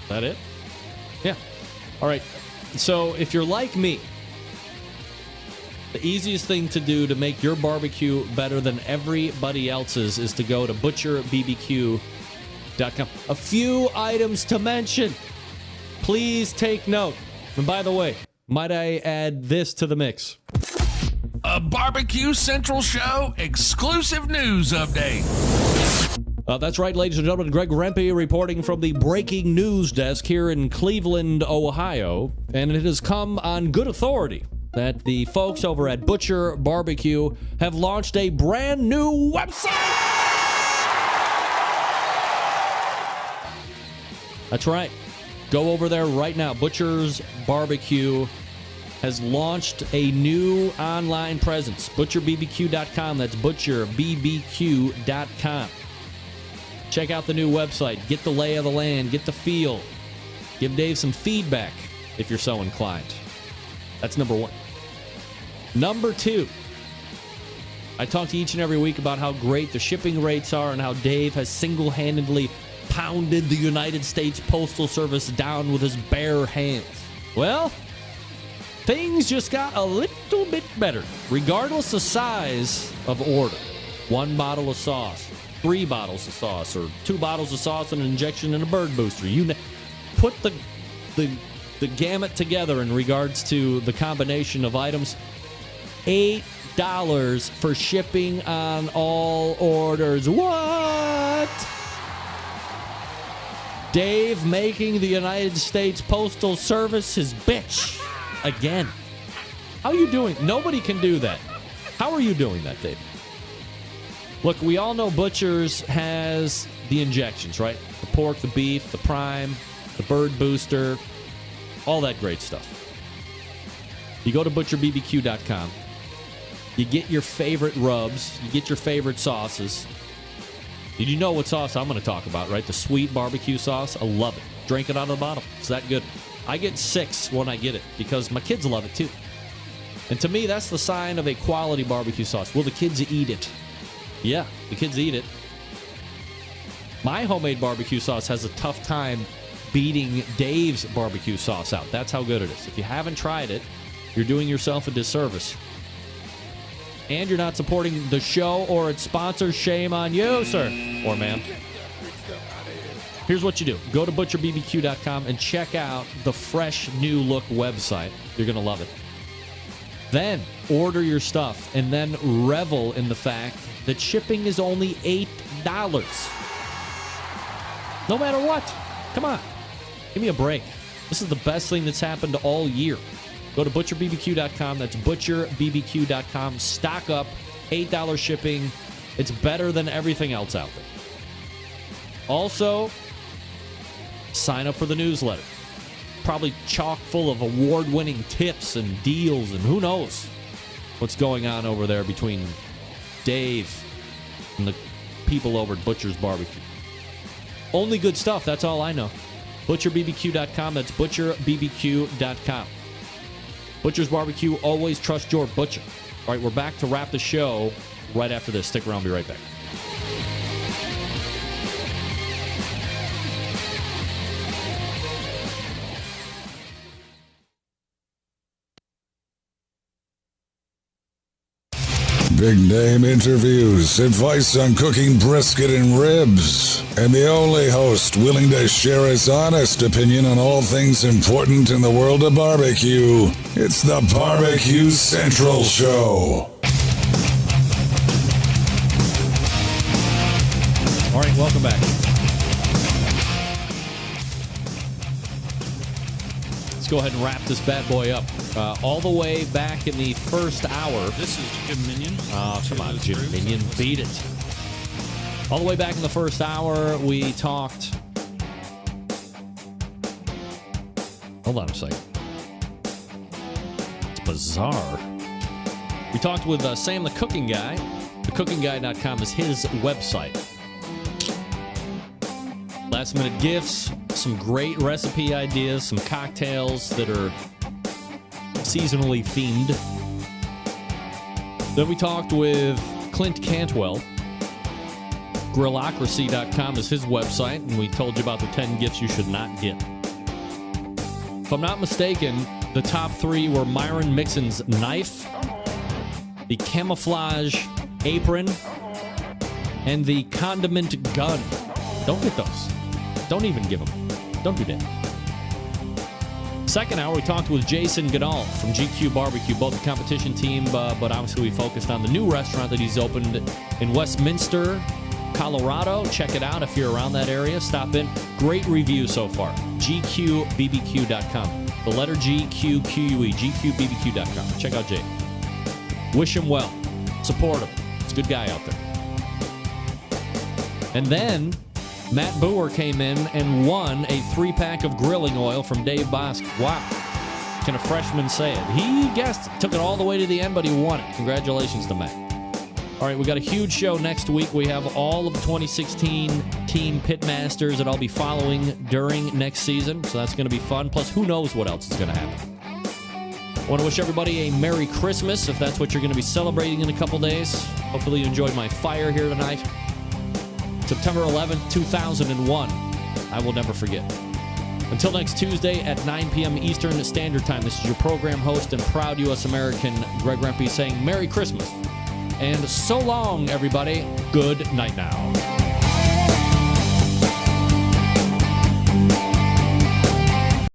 that it? Yeah. All right. So, if you're like me, the easiest thing to do to make your barbecue better than everybody else's is to go to butcherbbq.com. A few items to mention. Please take note. And by the way, might I add this to the mix? A Barbecue Central Show exclusive news update. That's right, ladies and gentlemen. Greg Rempe reporting from the breaking news desk here in Cleveland, Ohio. And it has come on good authority that the folks over at Butcher BBQ have launched a brand new website. That's right. Go over there right now. Butcher's BBQ has launched a new online presence. ButcherBBQ.com. That's ButcherBBQ.com. Check out the new website. Get the lay of the land. Get the feel. Give Dave some feedback if you're so inclined. That's number one. Number two, I talk to you each and every week about how great the shipping rates are and how Dave has single-handedly pounded the United States Postal Service down with his bare hands. Well, things just got a little bit better, regardless of size of order. 1 bottle of sauce, 3 bottles of sauce, or 2 bottles of sauce and an injection and a bird booster. You put the gamut together in regards to the combination of items. $8 for shipping on all orders. What? Dave making the United States Postal Service his bitch again. How are you doing? Nobody can do that. How are you doing that, Dave? Look, we all know Butcher's has the injections, right? The pork, the beef, the prime, the bird booster, all that great stuff. You go to butcherbbq.com. You get your favorite rubs. You get your favorite sauces. Did you know what sauce I'm going to talk about, right? The sweet barbecue sauce. I love it. Drink it out of the bottle. It's that good. I get 6 when I get it because my kids love it too. And to me, that's the sign of a quality barbecue sauce. Will the kids eat it? Yeah, the kids eat it. My homemade barbecue sauce has a tough time beating Dave's barbecue sauce out. That's how good it is. If you haven't tried it, you're doing yourself a disservice. And you're not supporting the show or its sponsors. Shame on you, sir or ma'am. Here's what you do. Go to butcherbbq.com and check out the fresh new look website. You're going to love it. Then order your stuff and then revel in the fact that shipping is only $8. No matter what. Come on. Give me a break. This is the best thing that's happened all year. Go to butcherbbq.com. That's butcherbbq.com. Stock up. $8 shipping. It's better than everything else out there. Also, sign up for the newsletter. Probably chock full of award-winning tips and deals and who knows what's going on over there between Dave and the people over at Butcher's Barbecue. Only good stuff. That's all I know. ButcherBBQ.com. That's ButcherBBQ.com. Butcher's Barbecue. Always trust your butcher. All right, we're back to wrap the show right after this. Stick around. I'll be right back. Big name interviews, advice on cooking brisket and ribs, and the only host willing to share his honest opinion on all things important in the world of barbecue. It's the Barbecue Central Show. All right, welcome back. Let's go ahead and wrap this bad boy up. All the way back in the first hour. This is Jim Minion. Oh, come on, Jim Minion. Beat it. All the way back in the first hour, we talked... Hold on a second. It's bizarre. We talked with Sam the Cooking Guy. TheCookingGuy.com is his website. Last minute gifts, some great recipe ideas, some cocktails that are seasonally themed. Then we talked with Clint Cantwell. Grillocracy.com is his website, and we told you about the 10 gifts you should not get. If I'm not mistaken, the top 3 were Myron Mixon's knife, the camouflage apron, and the condiment gun. Don't get those. Don't even give them. Don't do that. Second hour, we talked with Jason Ganahl from GQUE BBQ, both the competition team, but obviously we focused on the new restaurant that he's opened in Westminster, Colorado. Check it out if you're around that area. Stop in. Great review so far. GQBBQ.com. The letter GQQUE. GQBBQ.com. Check out Jay. Wish him well. Support him. He's a good guy out there. And then Matt Boer came in and won a 3-pack of grilling oil from Dave Bosk. Wow. Can a freshman say it? He guessed it. Took it all the way to the end, but he won it. Congratulations to Matt. All right, we got a huge show next week. We have all of the 2016 Team Pitmasters that I'll be following during next season, so that's going to be fun. Plus, who knows what else is going to happen. I want to wish everybody a Merry Christmas, if that's what you're going to be celebrating in a couple days. Hopefully you enjoyed my fire here tonight. September 11th, 2001. I will never forget. Until next Tuesday at 9 p.m. Eastern Standard Time, this is your program host and proud U.S. American, Greg Rempe, saying Merry Christmas. And so long, everybody. Good night now.